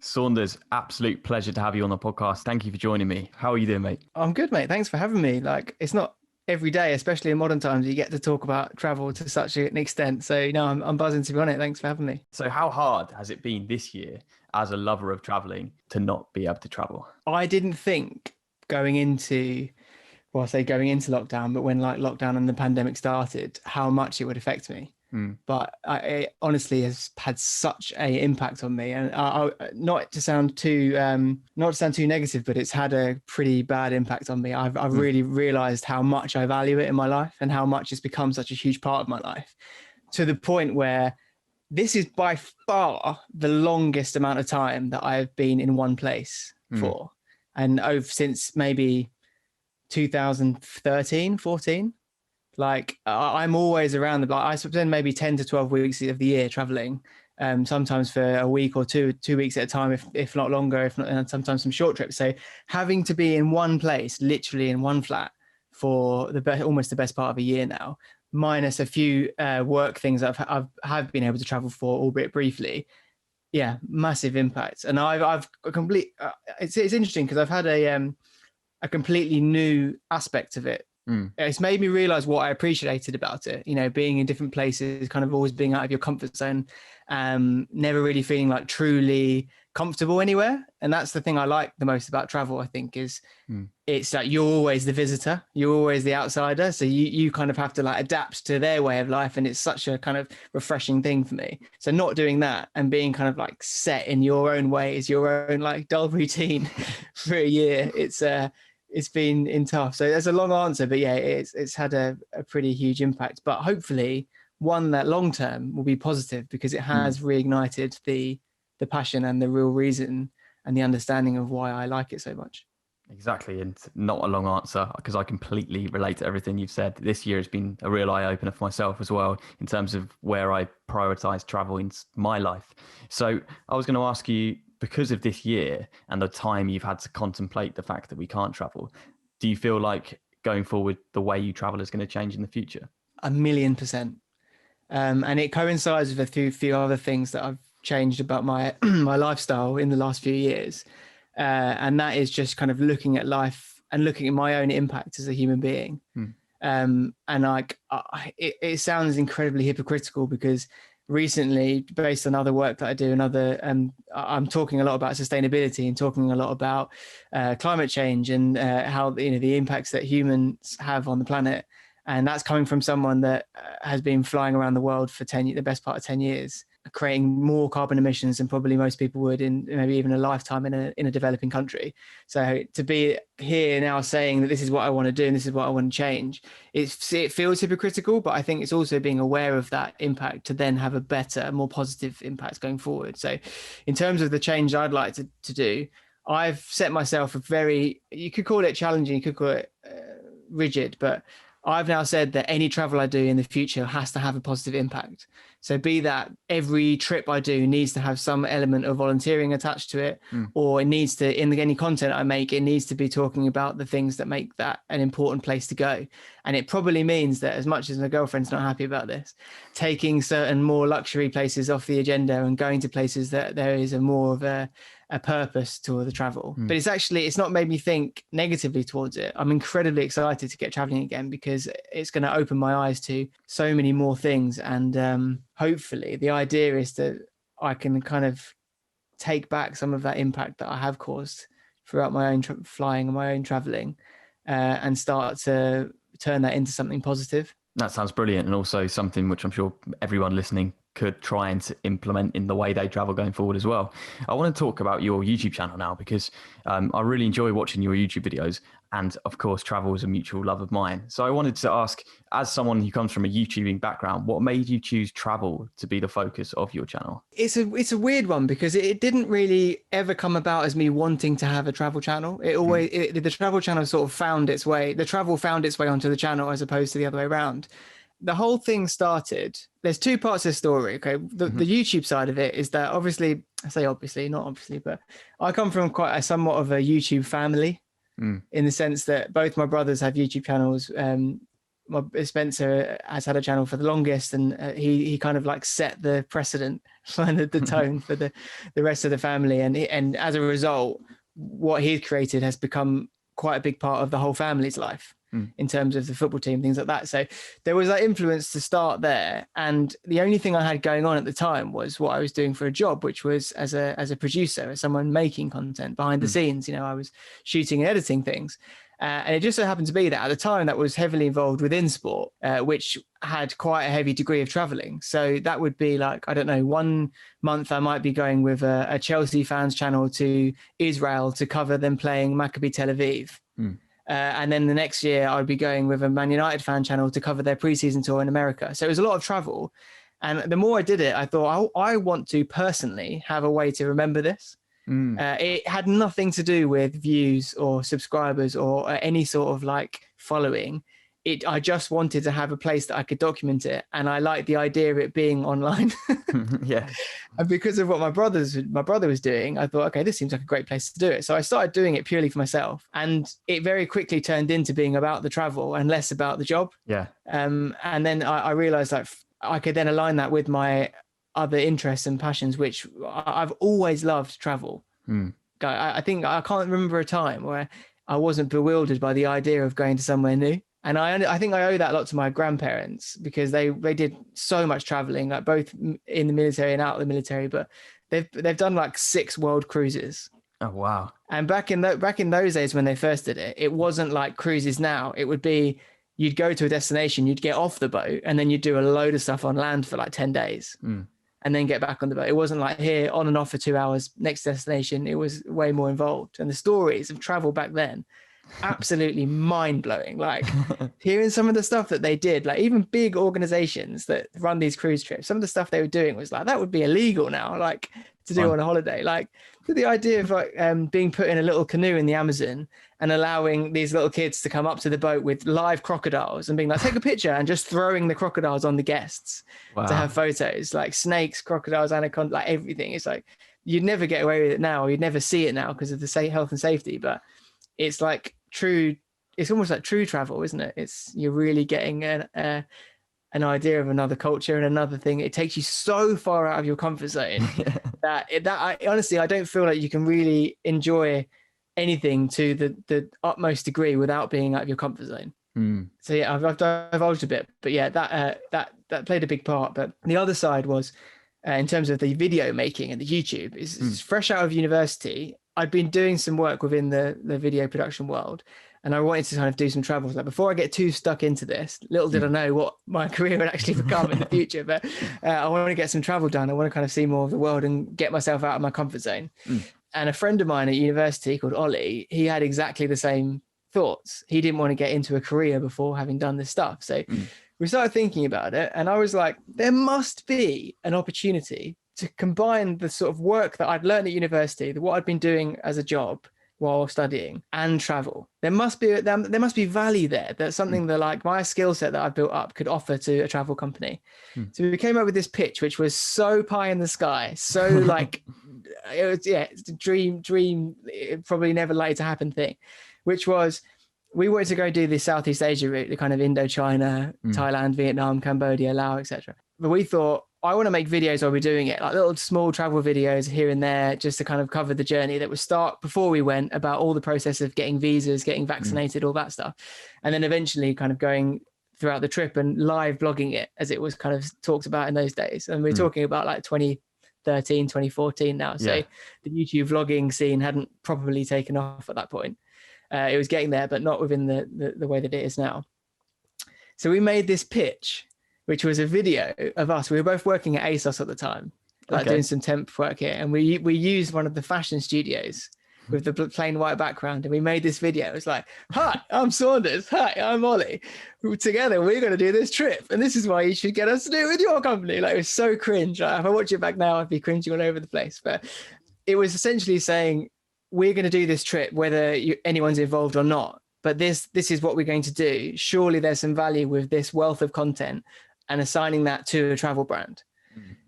Saunders, absolute pleasure to have you on the podcast. Thank you for joining me. How are you doing, mate? I'm good, mate. Thanks for having me. Like, it's not every day, especially in modern times, you get to talk about travel to such an extent. So, I'm buzzing to be on it. Thanks for having me. So how hard has it been this year as a lover of traveling to not be able to travel? I didn't think going into, I say going into lockdown, but when like lockdown and the pandemic started, how much it would affect me. But it honestly has had such a impact on me, and not to sound too negative, but it's had a pretty bad impact on me. I've really realised how much I value it in my life and how much it's become such a huge part of my life, to the point where this is by far the longest amount of time that I've been in one place for, and since maybe 2013, 14. Like I'm always around I spend maybe 10 to 12 weeks of the year traveling, sometimes for a week or 2 weeks at a time, if not longer, if not, and sometimes some short trips. So having to be in one place, literally in one flat for almost the best part of a year now, minus a few work things that I've been able to travel for, albeit briefly. Yeah, massive impact. And I've it's interesting because I've had a completely new aspect of it. It's made me realize what I appreciated about it, being in different places, kind of always being out of your comfort zone, never really feeling like truly comfortable anywhere. And that's the thing I like the most about travel, I think, is it's like you're always the visitor, you're always the outsider. So you kind of have to like adapt to their way of life. And it's such a kind of refreshing thing for me. So not doing that and being kind of like set in your own ways, your own like dull routine for a year, it's been tough. So there's a long answer, but yeah, it's had a pretty huge impact, but hopefully one that long term will be positive because it has reignited the passion and the real reason and the understanding of why I like it so much. Exactly. And not a long answer, because I completely relate to everything you've said. This year has been a real eye opener for myself as well, in terms of where I prioritize travel in my life. So I was going to ask you, because of this year and the time you've had to contemplate the fact that we can't travel, do you feel like going forward, the way you travel is going to change in the future? 1,000,000%. And it coincides with a few other things that I've changed about my my lifestyle in the last few years. And that is just kind of looking at life and looking at my own impact as a human being. And like, it sounds incredibly hypocritical because recently, based on other work that I do and I'm talking a lot about sustainability and talking a lot about climate change and how the impacts that humans have on the planet. And that's coming from someone that has been flying around the world for the best part of 10 years, creating more carbon emissions than probably most people would in maybe even a lifetime in a developing country. So to be here now saying that this is what I want to do and this is what I want to change, it feels hypocritical, but I think it's also being aware of that impact to then have a better, more positive impact going forward. So in terms of the change I'd like to do, I've set myself you could call it challenging, you could call it rigid, but I've now said that any travel I do in the future has to have a positive impact. So be that every trip I do needs to have some element of volunteering attached to it, or it needs to, in any content I make, it needs to be talking about the things that make that an important place to go. And it probably means that, as much as my girlfriend's not happy about this, taking certain more luxury places off the agenda and going to places that there is more of a purpose to the travel. But it's not made me think negatively towards it. I'm incredibly excited to get traveling again because it's going to open my eyes to so many more things. And hopefully the idea is that I can kind of take back some of that impact that I have caused throughout my own flying and my own traveling, and start to turn that into something positive. That sounds brilliant, and also something which I'm sure everyone listening could try and implement in the way they travel going forward as well. I want to talk about your YouTube channel now, because I really enjoy watching your YouTube videos, and of course travel is a mutual love of mine. So I wanted to ask, as someone who comes from a YouTubing background, what made you choose travel to be the focus of your channel? It's a weird one because it didn't really ever come about as me wanting to have a travel channel. It always the travel channel sort of found its way. The travel found its way onto the channel as opposed to the other way around. The whole thing started, there's two parts of the story. Okay. The YouTube side of it is that obviously, I say obviously, not obviously, but I come from quite somewhat of a YouTube family, in the sense that both my brothers have YouTube channels. Spencer has had a channel for the longest, and he kind of like set the precedent, the tone for the rest of the family, and as a result, what he's created has become quite a big part of the whole family's life in terms of the football team, things like that. So there was that influence to start there, and the only thing I had going on at the time was what I was doing for a job, which was as a producer, as someone making content behind the scenes. I was shooting and editing things. And it just so happened to be that at the time that was heavily involved within sport, which had quite a heavy degree of traveling. So that would be like, I don't know, 1 month I might be going with a Chelsea fans channel to Israel to cover them playing Maccabi Tel Aviv. And then the next year I'd be going with a Man United fan channel to cover their preseason tour in America. So it was a lot of travel. And the more I did it, I thought, I want to personally have a way to remember this. It had nothing to do with views or subscribers or any sort of like following. I just wanted to have a place that I could document it, and I liked the idea of it being online. Yeah. And because of what my brother was doing, I thought, okay, this seems like a great place to do it. So I started doing it purely for myself, and it very quickly turned into being about the travel and less about the job. Yeah. And then I realized that I could then align that with my other interests and passions, which I've always loved travel. I think I can't remember a time where I wasn't bewildered by the idea of going to somewhere new. And I think I owe that a lot to my grandparents, because they did so much traveling, like both in the military and out of the military, but they've done like 6 world cruises. Oh, wow. And back in those days when they first did it, it wasn't like cruises now. It would be, you'd go to a destination, you'd get off the boat, and then you'd do a load of stuff on land for like 10 days. And then get back on the boat. It wasn't like here on and off for 2 hours, next destination. It was way more involved. And the stories of travel back then, absolutely mind blowing. Like hearing some of the stuff that they did, like even big organizations that run these cruise trips, some of the stuff they were doing was like, that would be illegal now, like to do on a holiday. Like the idea of like being put in a little canoe in the Amazon and allowing these little kids to come up to the boat with live crocodiles and being like, take a picture, and just throwing the crocodiles on the guests to have photos, like snakes, crocodiles, anaconda, like everything. It's like, you'd never get away with it now, or you'd never see it now because of the health and safety. But it's like it's almost like true travel, isn't it? You're really getting an idea of another culture and another thing. It takes you so far out of your comfort zone that I honestly, I don't feel like you can really enjoy anything to the utmost degree without being out of your comfort zone. So yeah, I've divulged a bit, but yeah, that played a big part. But the other side was in terms of the video making and the YouTube is fresh out of university. I'd been doing some work within the video production world, and I wanted to kind of do some travels. Like before I get too stuck into this, little did I know what my career would actually become in the future. But I want to get some travel done. I want to kind of see more of the world and get myself out of my comfort zone. And a friend of mine at university called Ollie, he had exactly the same thoughts. He didn't want to get into a career before having done this stuff. So we started thinking about it, and I was like, there must be an opportunity to combine the sort of work that I'd learned at university, what I'd been doing as a job while studying, and travel. There must be value there. That's something that like my skill set that I've built up could offer to a travel company. So we came up with this pitch, which was so pie in the sky, so like it's a dream, probably never likely to happen thing, which was we wanted to go do the Southeast Asia route, the kind of Indochina, Thailand, Vietnam, Cambodia, Laos, etc. But we thought, I want to make videos while we're doing it, like little small travel videos here and there, just to kind of cover the journey that would start before we went, about all the process of getting visas, getting vaccinated, all that stuff. And then eventually kind of going throughout the trip and live blogging it, as it was kind of talked about in those days. And we're talking about like 2013, 2014 now. So the YouTube vlogging scene hadn't properly taken off at that point. It was getting there, but not within the way that it is now. So we made this pitch, which was a video of us. We were both working at ASOS at the time, like doing some temp work here. And we used one of the fashion studios with the plain white background. And we made this video. It was like, hi, I'm Saunders. Hi, I'm Ollie. Together, we're going to do this trip. And this is why you should get us to do it with your company. Like, it was so cringe. Like, if I watch it back now, I'd be cringing all over the place. But it was essentially saying, we're going to do this trip, whether anyone's involved or not. But this is what we're going to do. Surely there's some value with this wealth of content, and assigning that to a travel brand.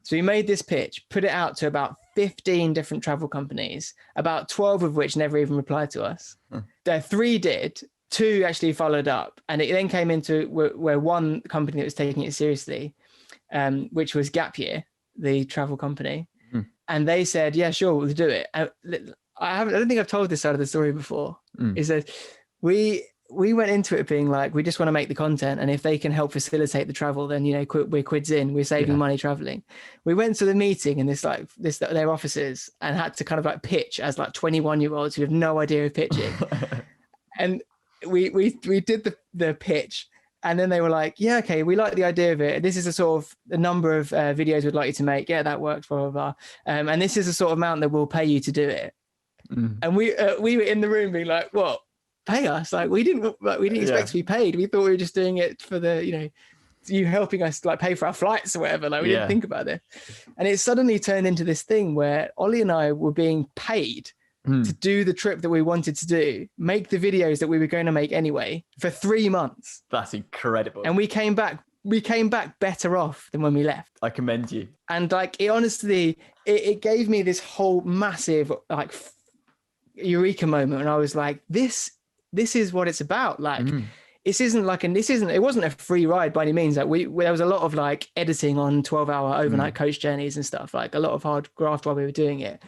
So we made this pitch, put it out to about 15 different travel companies, about 12 of which never even replied to us. 3 did, two actually followed up, and it then came into where one company that was taking it seriously, which was Gap Year, the travel company, and they said, "Yeah, sure, we'll do it." I don't think I've told this side of the story before. Is that we went into it being like, we just want to make the content, and if they can help facilitate the travel, then we're quids in. We're saving money traveling. We went to the meeting in their offices and had to kind of like pitch as like 21-year-olds who have no idea of pitching, and we did the pitch. And then they were like, yeah, okay, we like the idea of it. This is a sort of the number of videos we'd like you to make. Yeah, that works, blah, blah, blah. And this is the sort of amount that we'll pay you to do it. And we were in the room being like, what? Pay us? Like, we didn't expect to be paid. We thought we were just doing it for the, you helping us like pay for our flights or whatever. Like, we didn't think about it. And it suddenly turned into this thing where Ollie and I were being paid to do the trip that we wanted to do, make the videos that we were going to make anyway for 3 months. That's incredible. And we came back better off than when we left. I commend you. And like, it honestly, it gave me this whole massive like eureka moment. And I was like, this is what it's about. Like, it wasn't a free ride by any means. Like there was a lot of like editing on 12-hour overnight coach journeys and stuff, like a lot of hard graft while we were doing it.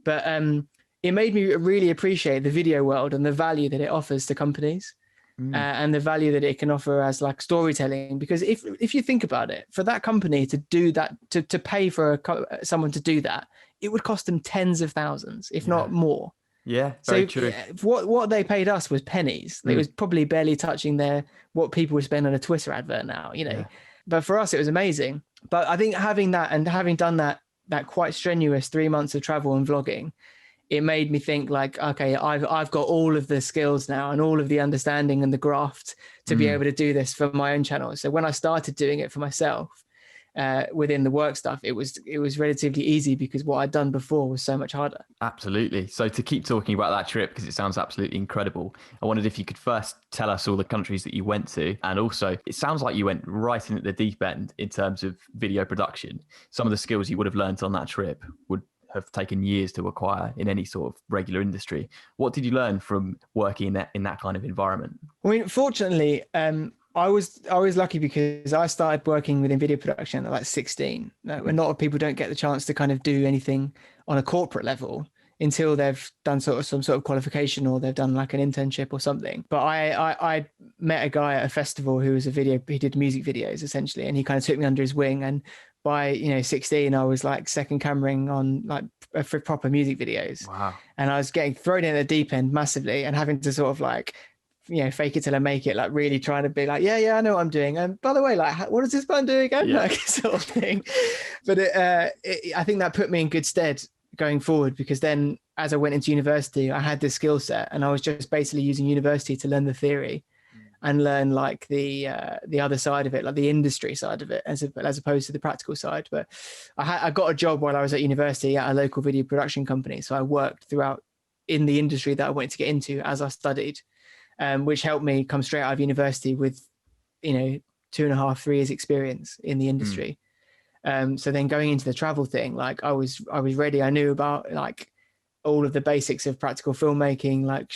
But, it made me really appreciate the video world and the value that it offers to companies and the value that it can offer as like storytelling. Because if you think about it, for that company to do that, to pay for someone to do that, it would cost them tens of thousands, if not more. Yeah, very true. What they paid us was pennies. It was probably barely touching what people would spend on a Twitter advert now, Yeah. But for us, it was amazing. But I think having that and having done that quite strenuous 3 months of travel and vlogging, it made me think like, okay, I've got all of the skills now and all of the understanding and the graft to be able to do this for my own channel. So when I started doing it for myself within the work stuff, it was relatively easy because what I'd done before was so much harder. Absolutely. So to keep talking about that trip, because it sounds absolutely incredible, I wondered if you could first tell us all the countries that you went to. And also, it sounds like you went right in at the deep end in terms of video production. Some of the skills you would have learned on that trip would have taken years to acquire in any sort of regular industry. What did you learn from working in that kind of environment? I mean, fortunately, I was lucky because I started working within video production at like 16. A lot of people don't get the chance to kind of do anything on a corporate level until they've done some sort of qualification or they've done like an internship or something. But I met a guy at a festival who did music videos essentially, and he kind of took me under his wing. And by 16, I was like second cameraing on like for proper music videos. Wow. And I was getting thrown in at the deep end massively and having to sort of like, fake it till I make it, like really trying to be like, yeah, I know what I'm doing. And by the way, like, what does this button do again? Yeah. Like sort of thing. But I think that put me in good stead going forward, because then as I went into university, I had this skill set and I was just basically using university to learn the theory and learn like the other side of it, like the industry side of it, as opposed to the practical side. But I got a job while I was at university at a local video production company. So I worked throughout in the industry that I wanted to get into as I studied, which helped me come straight out of university with, 2.5, 3 years experience in the industry. So then going into the travel thing, like I was ready. I knew about like all of the basics of practical filmmaking, like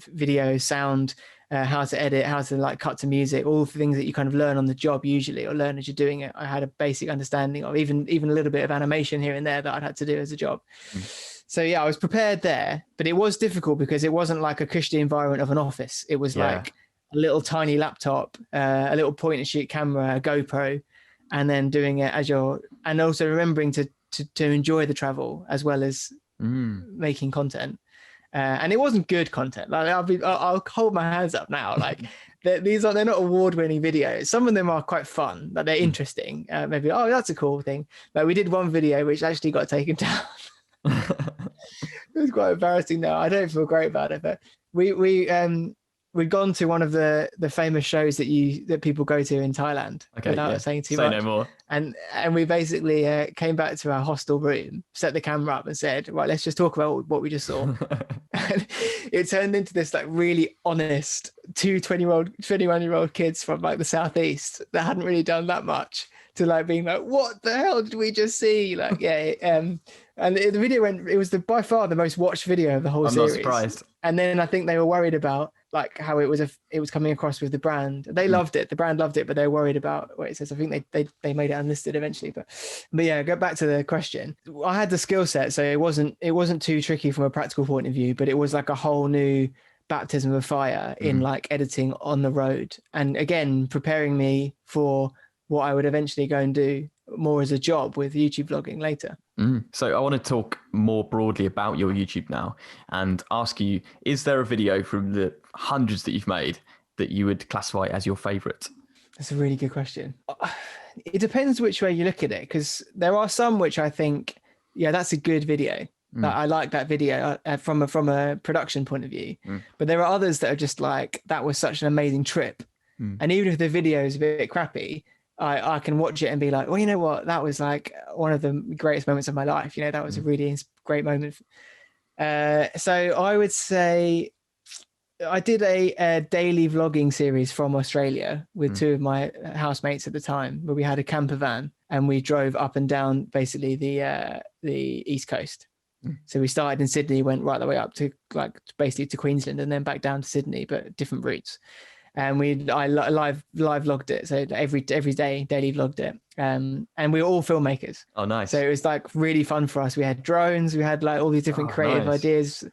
video, sound, how to edit, how to like cut to music, all the things that you kind of learn on the job usually, or learn as you're doing it. I had a basic understanding of even a little bit of animation here and there that I'd had to do as a job. So yeah, I was prepared there, but it was difficult because it wasn't like a cushy environment of an office. It was like a little tiny laptop, a little point and shoot camera, a GoPro, and then doing it and also remembering to enjoy the travel as well as making content. And it wasn't good content. Like I'll hold my hands up now. Like they're not award-winning videos. Some of them are quite fun, but they're interesting. Maybe, that's a cool thing. Like we did one video which actually got taken down. It was quite embarrassing now. I don't feel great about it, but we'd gone to one of the famous shows that people go to in Thailand. Okay, without saying too much. Say no more. And we basically came back to our hostel room, set the camera up, and said, "Right, let's just talk about what we just saw." And it turned into this like really honest 21-year-old kids from like the southeast that hadn't really done that much to like being like, "What the hell did we just see?" Like, And the video went, it was by far the most watched video of the whole I'm not series. surprised. And then I think they were worried about like how it was coming across with the brand. They loved it. The brand loved it, but they were worried about what it says. I think they made it unlisted eventually. But yeah, go back to the question. I had the skill set, so it wasn't too tricky from a practical point of view, but it was like a whole new baptism of fire in like editing on the road. And again, preparing me for what I would eventually go and do more as a job with YouTube vlogging later. So I want to talk more broadly about your YouTube now and ask you, is there a video from the hundreds that you've made that you would classify as your favorite? That's a really good question. It depends which way you look at it, because there are some which I think, yeah, that's a good video. I like that video from a production point of view. But there are others that are just like, that was such an amazing trip. And even if the video is a bit crappy, I can watch it and be like, well, you know what? That was like one of the greatest moments of my life. You know, that was a really great moment. So I would say I did a daily vlogging series from Australia with two of my housemates at the time, where we had a camper van and we drove up and down basically the East Coast. So we started in Sydney, went right the way up to basically to Queensland, and then back down to Sydney, but different routes. And I live vlogged it, so every day daily vlogged it. And we were all filmmakers. Oh, nice! So it was like really fun for us. We had drones, we had like all these different creative ideas,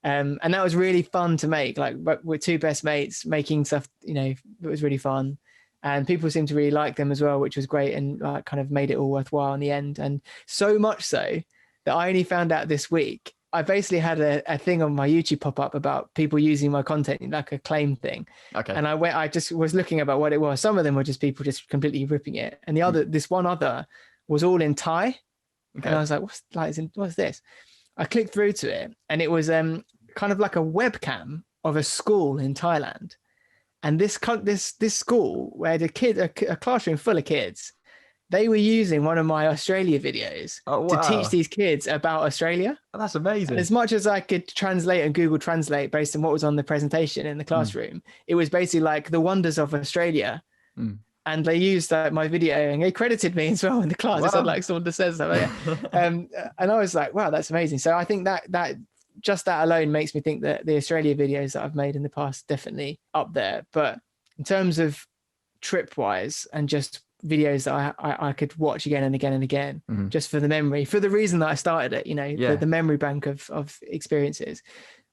and that was really fun to make. Like we're two best mates making stuff. You know, it was really fun, and people seemed to really like them as well, which was great, and kind of made it all worthwhile in the end. And so much so that I only found out this week. I basically had a thing on my YouTube pop up about people using my content, like a claim thing. Okay. And I just was looking about what it was. Some of them were just people just completely ripping it. And this one other was all in Thai. Okay. And I was like, what's this? I clicked through to it, and it was kind of like a webcam of a school in Thailand. And this school where the kid, a classroom full of kids, they were using one of my Australia videos to teach these kids about Australia. Oh, that's amazing. And as much as I could translate and Google Translate based on what was on the presentation in the classroom, it was basically like the wonders of Australia. And they used my video, and they credited me as well in the class. Wow. It sounded like Saunders says something. And I was like, wow, that's amazing. So I think that just that alone makes me think that the Australia videos that I've made in the past definitely up there. But in terms of trip wise and just videos that I could watch again and again and again, just for the memory, for the reason that I started it, you know, the memory bank of experiences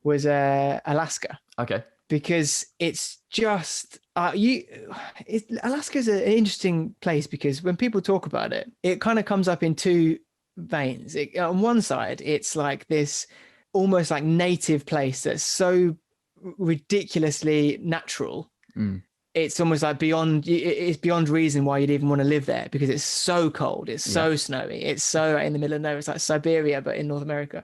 was Alaska. Okay. Because it's just Alaska's an interesting place, because when people talk about it, it kind of comes up in two veins. On one side, it's like this almost like native place that's so ridiculously natural. It's almost like it's beyond reason why you'd even want to live there, because it's so cold, it's so snowy, it's so in the middle of nowhere. It's like Siberia, but in North America.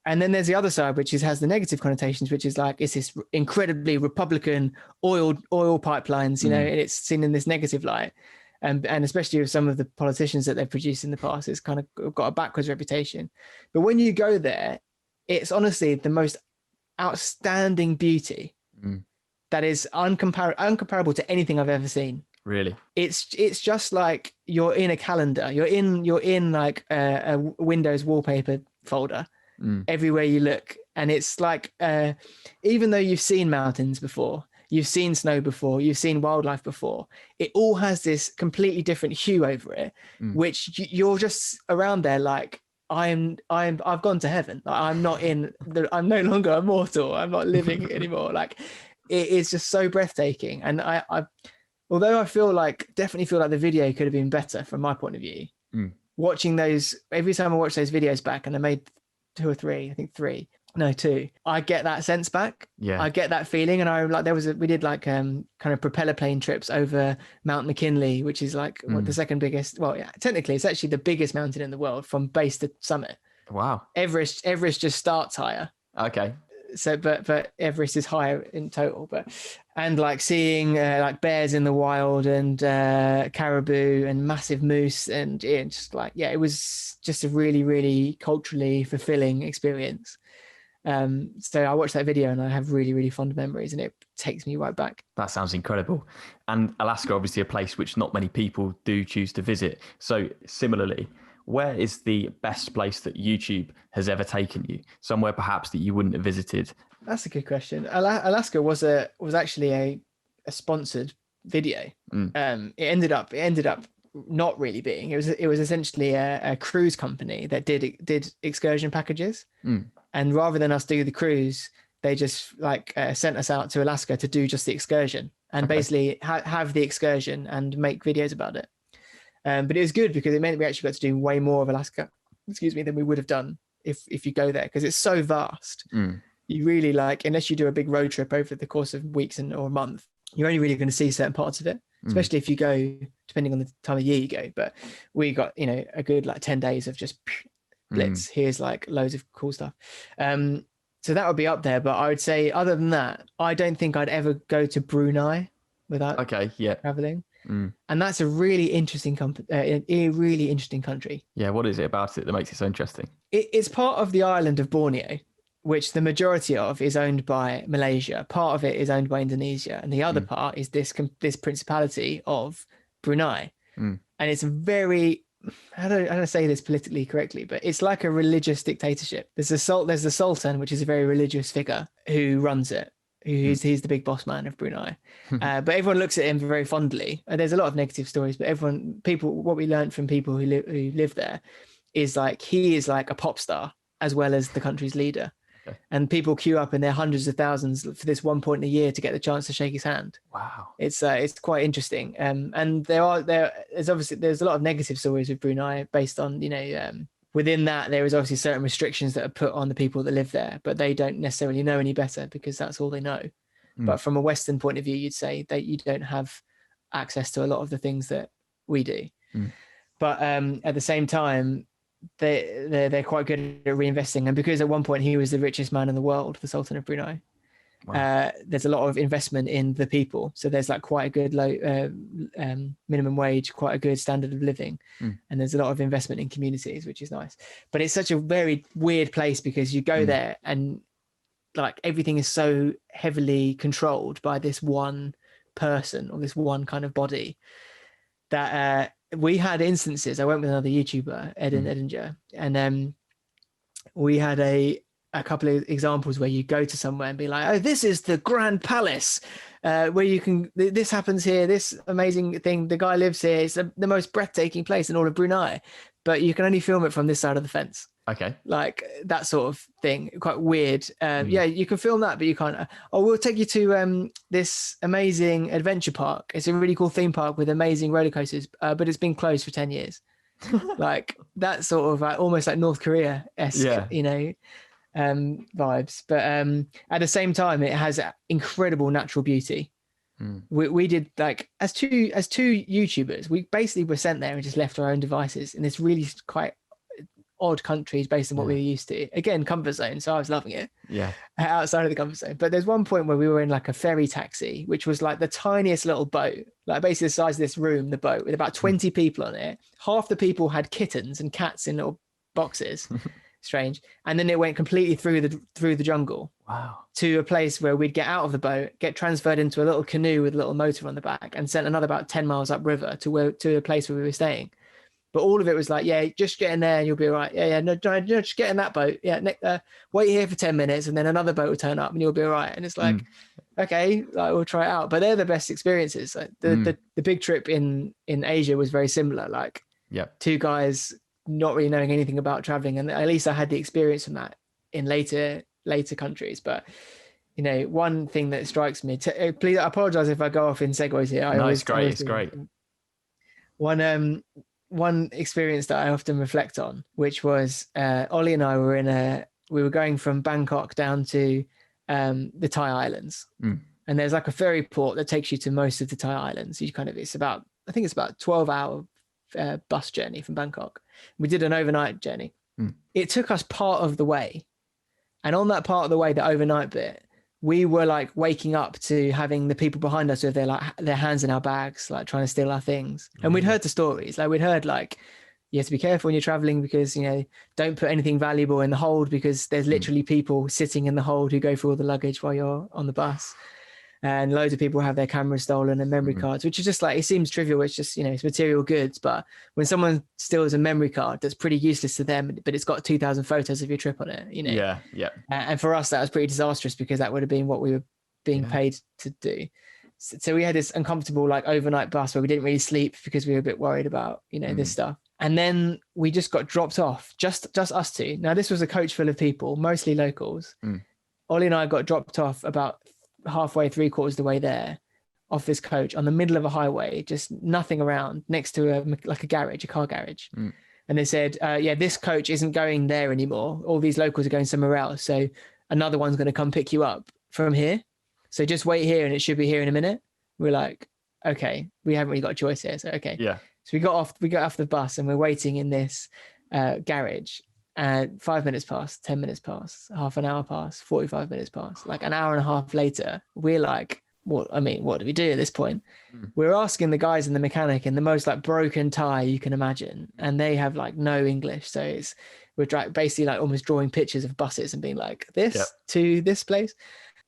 And then there's the other side, which has the negative connotations, which is like, it's this incredibly Republican oil pipelines, you know, and it's seen in this negative light. And especially with some of the politicians that they've produced in the past, it's kind of got a backwards reputation. But when you go there, it's honestly the most outstanding beauty. That is uncomparable to anything I've ever seen. Really? It's just like you're in a calendar. You're in like a Windows wallpaper folder everywhere you look. And it's like, even though you've seen mountains before, you've seen snow before, you've seen wildlife before, it all has this completely different hue over it, which you're just around there like, I've gone to heaven. Like, I'm no longer immortal. I'm not living anymore. Like, it is just so breathtaking. And I although I definitely feel like the video could have been better from my point of view, watching those, every time I watch those videos back, and I made two, I get that sense back. Yeah. I get that feeling. And we did like kind of propeller plane trips over Mount McKinley, which is like the second biggest, technically it's actually the biggest mountain in the world from base to summit. Wow. Everest just starts higher. Okay. So, but Everest is higher in total, and like seeing like bears in the wild and caribou and massive moose, and it was just a really, really culturally fulfilling experience. So I watched that video and I have really, really fond memories, and it takes me right back. That sounds incredible. And Alaska, obviously a place which not many people do choose to visit. So similarly, where is the best place that YouTube has ever taken you? Somewhere perhaps that you wouldn't have visited? That's a good question. Alaska was actually a sponsored video. It ended up not really being. It was essentially a cruise company that did excursion packages. And rather than us do the cruise, they just like sent us out to Alaska to do just the excursion and basically have the excursion and make videos about it. But it was good because it meant we actually got to do way more of Alaska, than we would have done if you go there, because it's so vast. You really like, unless you do a big road trip over the course of weeks or a month, you're only really going to see certain parts of it, especially if you go, depending on the time of year you go. But we got, a good like 10 days of just blitz. Here's like loads of cool stuff. So that would be up there. But I would say other than that, I don't think I'd ever go to Brunei without traveling. And that's a really interesting country. Yeah, what is it about it that makes it so interesting? It's part of the island of Borneo, which the majority of is owned by Malaysia. Part of it is owned by Indonesia, and the other part is this principality of Brunei. And it's very, I don't say this politically correctly, but it's like a religious dictatorship. There's the Sultan, which is a very religious figure who runs it. He's the big boss man of Brunei, but everyone looks at him very fondly. There's a lot of negative stories, but what we learned from people who live there is like he is like a pop star as well as the country's leader, and people queue up in their hundreds of thousands for this one point in a year to get the chance to shake his hand. Wow, it's quite interesting. And there's a lot of negative stories with Brunei based on within that, there is obviously certain restrictions that are put on the people that live there, but they don't necessarily know any better because that's all they know. But from a Western point of view, you'd say that you don't have access to a lot of the things that we do. But at the same time, they're quite good at reinvesting. And because at one point he was the richest man in the world, the Sultan of Brunei, there's a lot of investment in the people. So there's like quite a good low minimum wage, quite a good standard of living. And there's a lot of investment in communities, which is nice. But it's such a very weird place because you go there and like everything is so heavily controlled by this one person or this one kind of body that we had instances. I went with another YouTuber, Edinger, and we had a couple of examples where you go to somewhere and be like, oh, this is the Grand Palace where you can, this happens here, this amazing thing, the guy lives here, it's the most breathtaking place in all of Brunei, but you can only film it from this side of the fence. Okay. Like that sort of thing, quite weird. Yeah, you can film that, but you can't. We'll take you to this amazing adventure park. It's a really cool theme park with amazing roller coasters, but it's been closed for 10 years. Like that sort of almost like North Korea-esque, vibes. But at the same time, it has incredible natural beauty. We did like as two YouTubers, we basically were sent there and just left our own devices in this really quite odd countries based on what we were used to. Again, comfort zone, so I was loving it. Yeah, outside of the comfort zone. But there's one point where we were in like a ferry taxi, which was like the tiniest little boat, like basically the size of this room, the boat with about 20 people on it. Half the people had kittens and cats in little boxes. Strange. And then it went completely through the jungle. Wow. To a place where we'd get out of the boat, get transferred into a little canoe with a little motor on the back, and sent another about 10 miles upriver to a place where we were staying. But all of it was like, yeah, just get in there and you'll be all right. No, just get in that boat. Yeah, wait here for 10 minutes and then another boat will turn up and you'll be all right. And it's like, okay, like, we'll try it out. But they're the best experiences. Like the big trip in Asia was very similar. Like two guys not really knowing anything about traveling. And at least I had the experience from that in later countries. But, one thing that strikes me, please, I apologize if I go off in segues here. It's great. One experience that I often reflect on, which was Ollie and I we were going from Bangkok down to the Thai islands, and there's like a ferry port that takes you to most of the Thai islands. I think it's about 12-hour bus journey from Bangkok. We did an overnight journey. It took us part of the way, and on that part of the way, the overnight bit, we were like waking up to having the people behind us with their hands in our bags, like trying to steal our things. And we'd heard the stories, like we'd heard like, you have to be careful when you're traveling because, don't put anything valuable in the hold because there's literally people sitting in the hold who go through all the luggage while you're on the bus. and loads of people have their cameras stolen and memory cards, which is just like, it seems trivial. It's just, it's material goods. But when someone steals a memory card that's pretty useless to them, but it's got 2,000 photos of your trip on it, Yeah. And for us, that was pretty disastrous because that would have been what we were being paid to do. So we had this uncomfortable like overnight bus where we didn't really sleep because we were a bit worried about, this stuff. And then we just got dropped off, just us two. Now, this was a coach full of people, mostly locals. Ollie and I got dropped off about halfway, 3/4 the way there, off this coach on the middle of a highway, just nothing around, next to a car garage. And they said, this coach isn't going there anymore. All these locals are going somewhere else. So another one's going to come pick you up from here. So just wait here and it should be here in a minute. We're like, okay, we haven't really got a choice here. So, okay. Yeah. So we got off the bus and we're waiting in this garage. 5 minutes past, 10 minutes past, half an hour past, 45 minutes past, like an hour and a half later, we're like, what do we do at this point? We're asking the guys and the mechanic in the most like broken tie you can imagine. And they have like no English. So we're basically like almost drawing pictures of buses and being like to this place.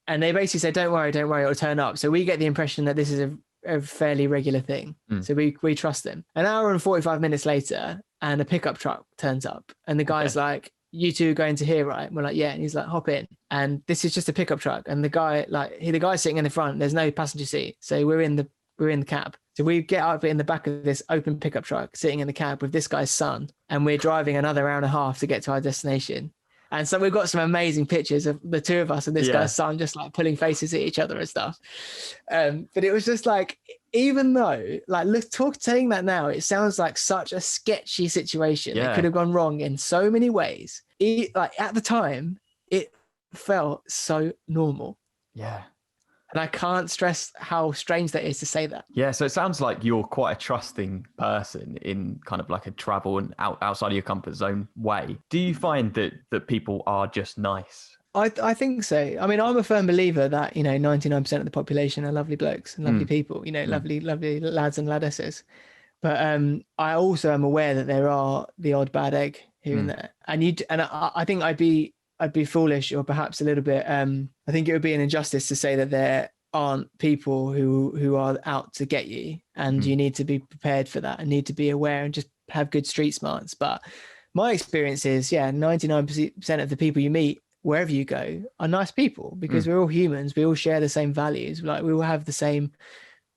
And they basically say, don't worry, it'll turn up. So we get the impression that this is a fairly regular thing. So we trust them. An hour and 45 minutes later, and a pickup truck turns up. And the guy's like, you two are going to here, right? And we're like, yeah. And he's like, hop in. And this is just a pickup truck. And the guy's sitting in the front. There's no passenger seat. So we're in the cab. So we get up in the back of this open pickup truck, sitting in the cab with this guy's son. And we're driving another hour and a half to get to our destination. And so we've got some amazing pictures of the two of us and this guy's son just like pulling faces at each other and stuff. But it was just like, even though like saying that now, it sounds like such a sketchy situation that could have gone wrong in so many ways. Like at the time, it felt so normal. Yeah. And I can't stress how strange that is to say that. Yeah, so it sounds like you're quite a trusting person in kind of like a travel and outside of your comfort zone way. Do you find that people are just nice? I think so. I mean, I'm a firm believer that, 99% of the population are lovely blokes and lovely people, lovely lads and ladesses. But I also am aware that there are the odd bad egg here and there. And I think I'd be foolish or perhaps a little bit. I think it would be an injustice to say that there aren't people who are out to get you, and you need to be prepared for that and need to be aware and just have good street smarts. But my experience is, 99% of the people you meet wherever you go are nice people because we're all humans. We all share the same values. Like we all have the same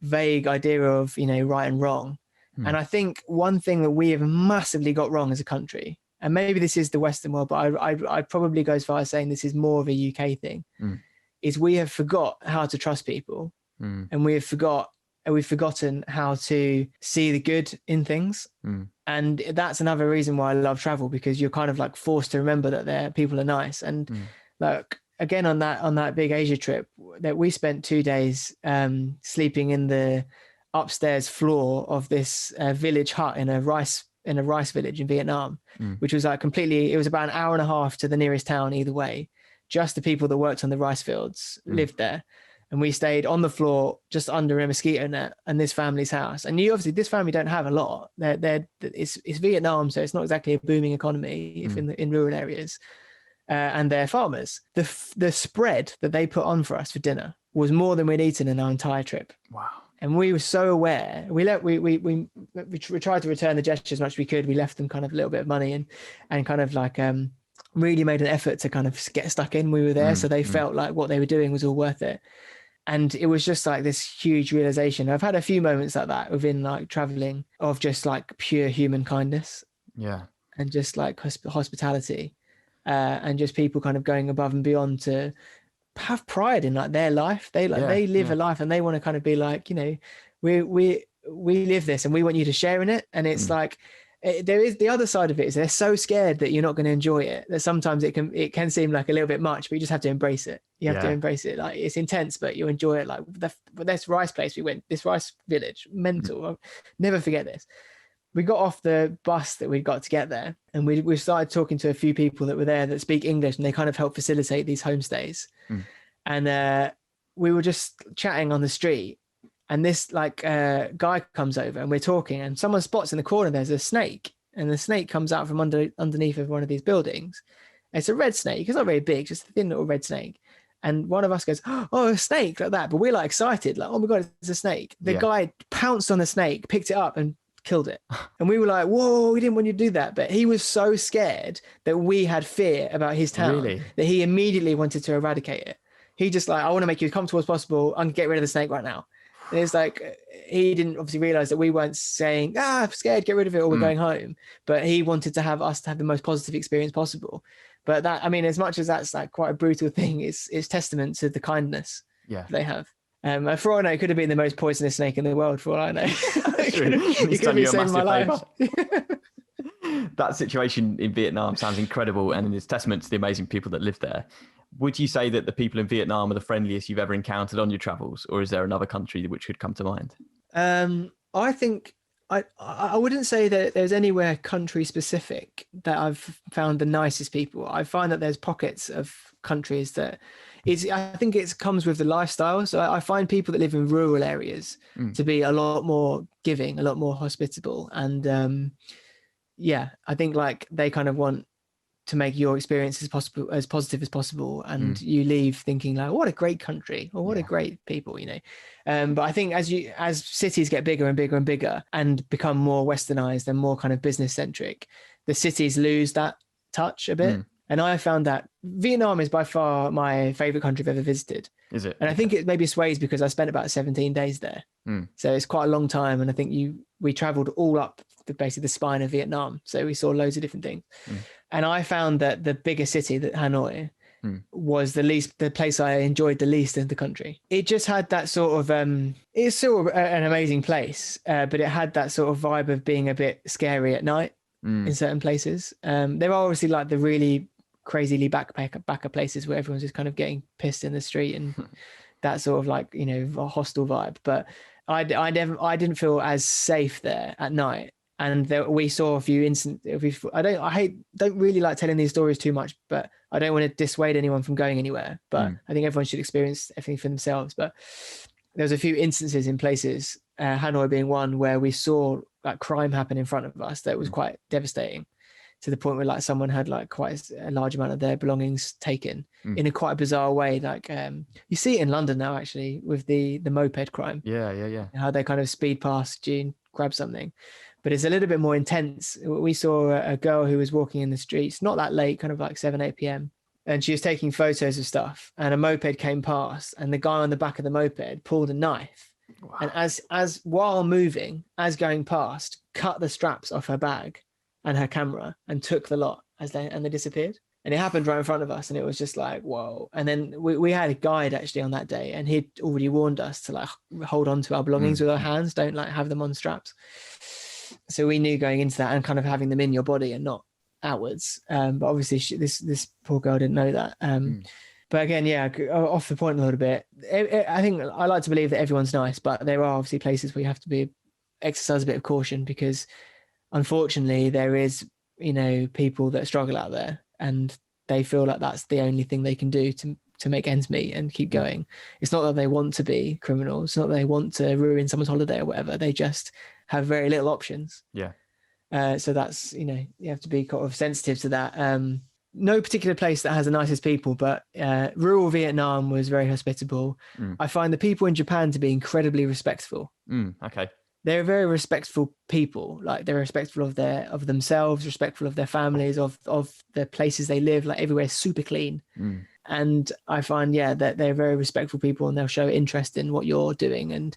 vague idea of, right and wrong. And I think one thing that we have massively got wrong as a country, and maybe this is the Western world, but I'd probably go as far as saying this is more of a UK thing, is we have forgot how to trust people, and we've forgotten how to see the good in things. And that's another reason why I love travel, because you're kind of like forced to remember that people are nice. And like, again, on that big Asia trip that we spent 2 days sleeping in the upstairs floor of this village hut in a rice village in Vietnam, which was like it was about an hour and a half to the nearest town either way. Just the people that worked on the rice fields lived there. And we stayed on the floor just under a mosquito net in this family's house. And obviously this family don't have a lot. It's Vietnam, so it's not exactly a booming economy in rural areas. And they're farmers. The spread that they put on for us for dinner was more than we'd eaten in our entire trip. Wow. And we were so aware. We tried to return the gesture as much as we could. We left them kind of a little bit of money and kind of like really made an effort to kind of get stuck in. We were there, so they felt like what they were doing was all worth it. And it was just like this huge realization. I've had a few moments like that within like traveling, of just like pure human kindness. Yeah. And just like hospitality, and just people kind of going above and beyond to have pride in like their life. They live a life, and they want to kind of be like, we live this and we want you to share in it. And it's like, there is the other side of it, is they're so scared that you're not going to enjoy it, that sometimes it can seem like a little bit much, but you just have to embrace it. You have to embrace it. Like, it's intense, but you enjoy it. Like this rice place we went, this rice village, mental. I'll never forget this. We got off the bus that we got to get there, and we started talking to a few people that were there that speak English, and they kind of help facilitate these homestays. And we were just chatting on the street, and this guy comes over, and we're talking, and someone spots in the corner there's a snake, and the snake comes out from underneath of one of these buildings. It's a red snake. It's not very big, just a thin little red snake. And one of us goes, oh, a snake, like that. But we're like excited, like, oh my God, it's a snake. The guy pounced on the snake, picked it up and killed it. And we were like, whoa, we didn't want you to do that. But he was so scared that we had fear about his town that he immediately wanted to eradicate it. He just like, I want to make you as comfortable as possible. I'm gonna get rid of the snake right now. And it's like, he didn't obviously realize that we weren't saying, I'm scared, get rid of it, or we're going home. But he wanted to have us to have the most positive experience possible. But that, I mean, as much as that's like quite a brutal thing, it's testament to the kindness they have. For all I know, it could have been the most poisonous snake in the world, for all I know. You could be saving my life. That situation in Vietnam sounds incredible, and it's testament to the amazing people that live there. Would you say that the people in Vietnam are the friendliest you've ever encountered on your travels, or is there another country which could come to mind? I think I wouldn't say that there's anywhere country specific that I've found the nicest people. I find that there's pockets of countries that I think it comes with the lifestyle. So I find people that live in rural areas to be a lot more giving, a lot more hospitable. And I think like they kind of want to make your experience as positive as possible, and you leave thinking like, what a great country, or what a great people, you know. But I think as cities get bigger and bigger and bigger and become more westernized and more kind of business centric, the cities lose that touch a bit. And I found that Vietnam is by far my favorite country I've ever visited. Is it? And I think it maybe sways because I spent about 17 days there. So it's quite a long time. And I think we traveled all up basically the spine of Vietnam. So we saw loads of different things. And I found that the bigger city, that Hanoi, was the place I enjoyed the least in the country. It just had that sort of, it's still an amazing place, but it had that sort of vibe of being a bit scary at night in certain places. There are obviously like the really crazily backer places where everyone's just kind of getting pissed in the street and that sort of like, you know, a hostile vibe. But I didn't feel as safe there at night. And we saw a few instances. I don't really like telling these stories too much, but I don't want to dissuade anyone from going anywhere. But I think everyone should experience everything for themselves. But there was a few instances in places, Hanoi being one, where we saw like crime happen in front of us that was quite devastating, to the point where like someone had like quite a large amount of their belongings taken in a quite bizarre way. Like you see it in London now, actually, with the moped crime. Yeah. How they kind of speed past you and grab something. But it's a little bit more intense. We saw a girl who was walking in the streets, not that late, kind of like 7, 8 p.m. And she was taking photos of stuff, and a moped came past, and the guy on the back of the moped pulled a knife. Wow. And as while moving, as going past, cut the straps off her bag and her camera and took the lot and they disappeared. And it happened right in front of us, and it was just like, whoa. And then we had a guide actually on that day, and he'd already warned us to like hold on to our belongings with our hands, don't like have them on straps. So we knew going into that, and kind of having them in your body and not outwards. But obviously this poor girl didn't know that. But again, off the point a little bit. I think I like to believe that everyone's nice, but there are obviously places where you have to exercise a bit of caution, because unfortunately there is, you know, people that struggle out there, and they feel like that's the only thing they can do to make ends meet and keep going. It's not that they want to be criminals. It's not that they want to ruin someone's holiday or whatever. They just have very little options. So that's, you know, you have to be kind of sensitive to that. No particular place that has the nicest people, but rural Vietnam was very hospitable. I find the people in Japan to be incredibly respectful. Okay. They're very respectful people. Like they're respectful of themselves, respectful of their families, of the places they live. Like everywhere's super clean. And I find, that they're very respectful people, and they'll show interest in what you're doing, and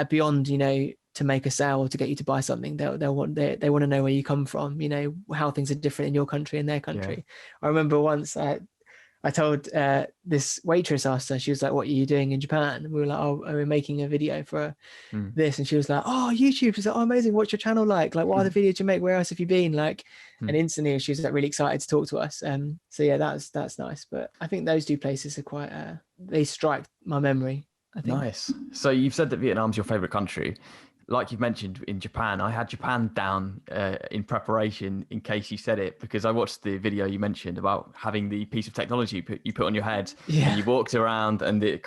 beyond, you know, to make a sale or to get you to buy something, they want to know where you come from, you know, how things are different in your country and their country. I remember once I told this waitress, asked her, she was like, what are you doing in Japan? And we were like, oh, we're making a video for this. And she was like, oh, YouTube. She's like, oh, amazing. What's your channel like? Like, what are the videos you make? Where else have you been? Like, and instantly she was like really excited to talk to us. So yeah, that's nice. But I think those two places are quite, they strike my memory, I think. Nice. So you've said that Vietnam's your favorite country. like you've mentioned in Japan, I had Japan down in preparation in case you said it, because I watched the video you mentioned about having the piece of technology you put on your head Yeah. and you walked around and it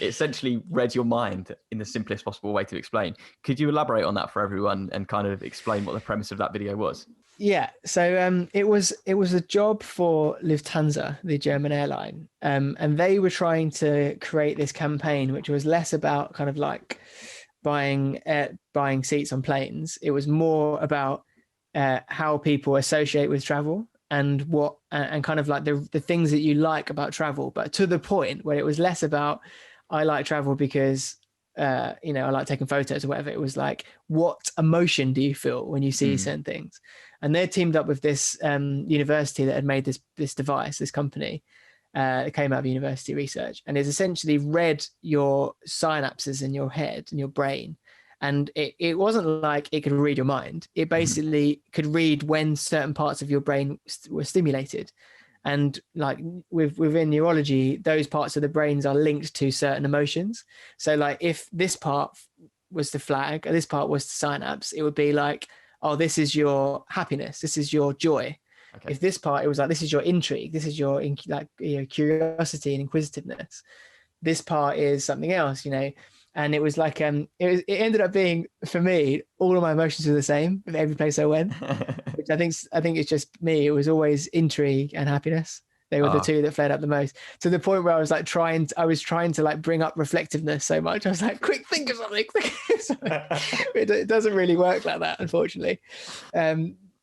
essentially read your mind in the simplest possible way to explain. Could you elaborate on that for everyone and kind of explain what the premise of that video was? Yeah, so it was a job for Lufthansa, the German airline, and they were trying to create this campaign, which was less about kind of like buying seats on planes. It was more about how people associate with travel and what and kind of like the things that you like about travel, but to the point where it was less about I like travel because I like taking photos or whatever. It was like, what emotion do you feel when you see certain things? And they teamed up with this university that had made this device, this company. It came out of university research, and it's essentially read your synapses in your head and your brain. And it wasn't like it could read your mind. It basically could read when certain parts of your brain were stimulated. And like within neurology, those parts of the brains are linked to certain emotions. So like if this part was the flag, or this part was the synapse, it would be like, oh, this is your happiness, this is your joy. Okay. If this part, it was like, this is your intrigue, this is your curiosity and inquisitiveness. This part is something else, And it was like it ended up being, for me, all of my emotions were the same with every place I went. Which I think it's just me. It was always intrigue and happiness. They were the two that flared up the most, to the point where I was trying to like bring up reflectiveness so much. I was like, quick, think of something. It doesn't really work like that, unfortunately.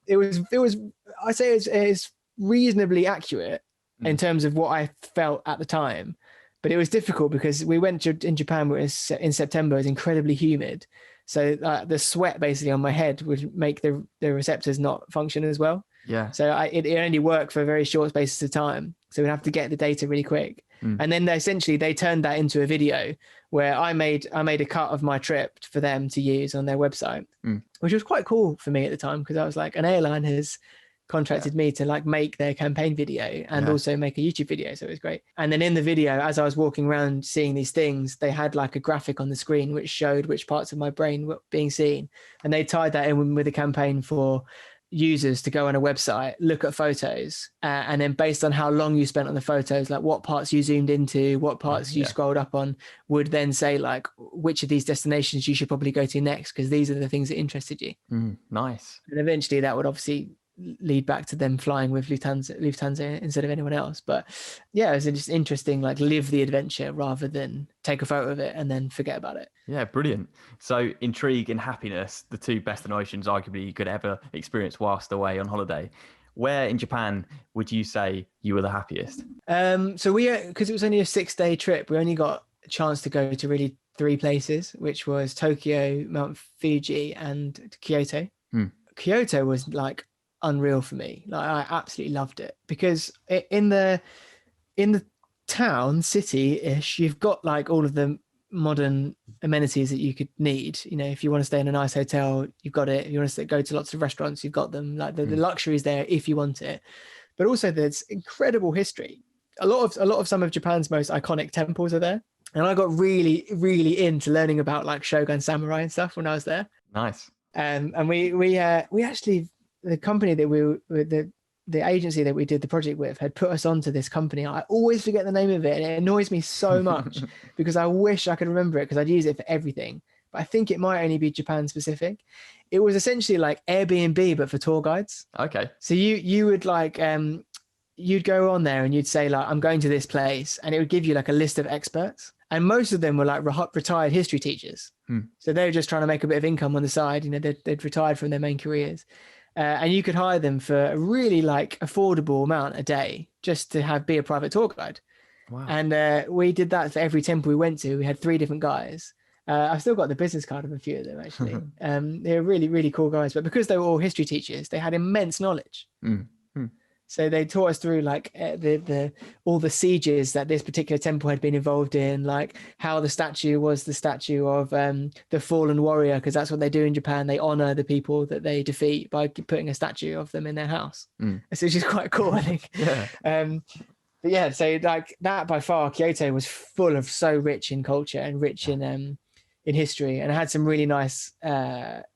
It was I say it's reasonably accurate in terms of what I felt at the time. But it was difficult because we went in Japan where it was in September. It was incredibly humid. So the sweat basically on my head would make the receptors not function as well. Yeah. So it only worked for very short spaces of time. So we'd have to get the data really quick. And then they turned that into a video where I made a cut of my trip for them to use on their website, which was quite cool for me at the time, because I was like, an airline has contracted me to like make their campaign video and also make a YouTube video. So it was great. And then in the video, as I was walking around seeing these things, they had like a graphic on the screen which showed which parts of my brain were being seen. And they tied that in with a campaign for users to go on a website, look at photos, and then based on how long you spent on the photos, like what parts you zoomed into, what parts you scrolled up on, would then say like which of these destinations you should probably go to next, because these are the things that interested you. Nice. And eventually that would obviously lead back to them flying with Lufthansa instead of anyone else. But yeah, it was just interesting, like live the adventure rather than take a photo of it and then forget about it. Yeah, brilliant. So intrigue and happiness, the two best emotions arguably you could ever experience whilst away on holiday. Where in Japan would you say you were the happiest? So because it was only a 6-day trip, we only got a chance to go to really 3 places, which was Tokyo, Mount Fuji, and Kyoto. Kyoto was like unreal for me. Like I absolutely loved it, because in the town city-ish, you've got like all of the modern amenities that you could need. If you want to stay in a nice hotel, you've got it. If you want to go to lots of restaurants, you've got them. Like the luxury is there if you want it. But also there's incredible history. A lot of some of Japan's most iconic temples are there. And I got really, really into learning about like Shogun samurai and stuff when I was there. Nice. And we actually, the company that the agency that we did the project with had put us onto this company. I always forget the name of it, and it annoys me so much because I wish I could remember it, because I'd use it for everything. But I think it might only be Japan specific. It was essentially like Airbnb, but for tour guides. Okay. So you would like, you'd go on there and you'd say like, I'm going to this place, and it would give you like a list of experts. And most of them were like retired history teachers. So they were just trying to make a bit of income on the side. They'd retired from their main careers. And you could hire them for a really like affordable amount a day just to be a private tour guide. Wow. And we did that for every temple we went to. We had 3 different guys. I've still got the business card of a few of them, actually. They're really, really cool guys. But because they were all history teachers, they had immense knowledge. So they taught us through like all the sieges that this particular temple had been involved in, like how the statue was the statue of the fallen warrior, because that's what they do in Japan. They honor the people that they defeat by putting a statue of them in their house. So it's just quite cool, I think. But yeah, so like that by far, Kyoto was full of so rich in culture and rich in in history, and it had some really nice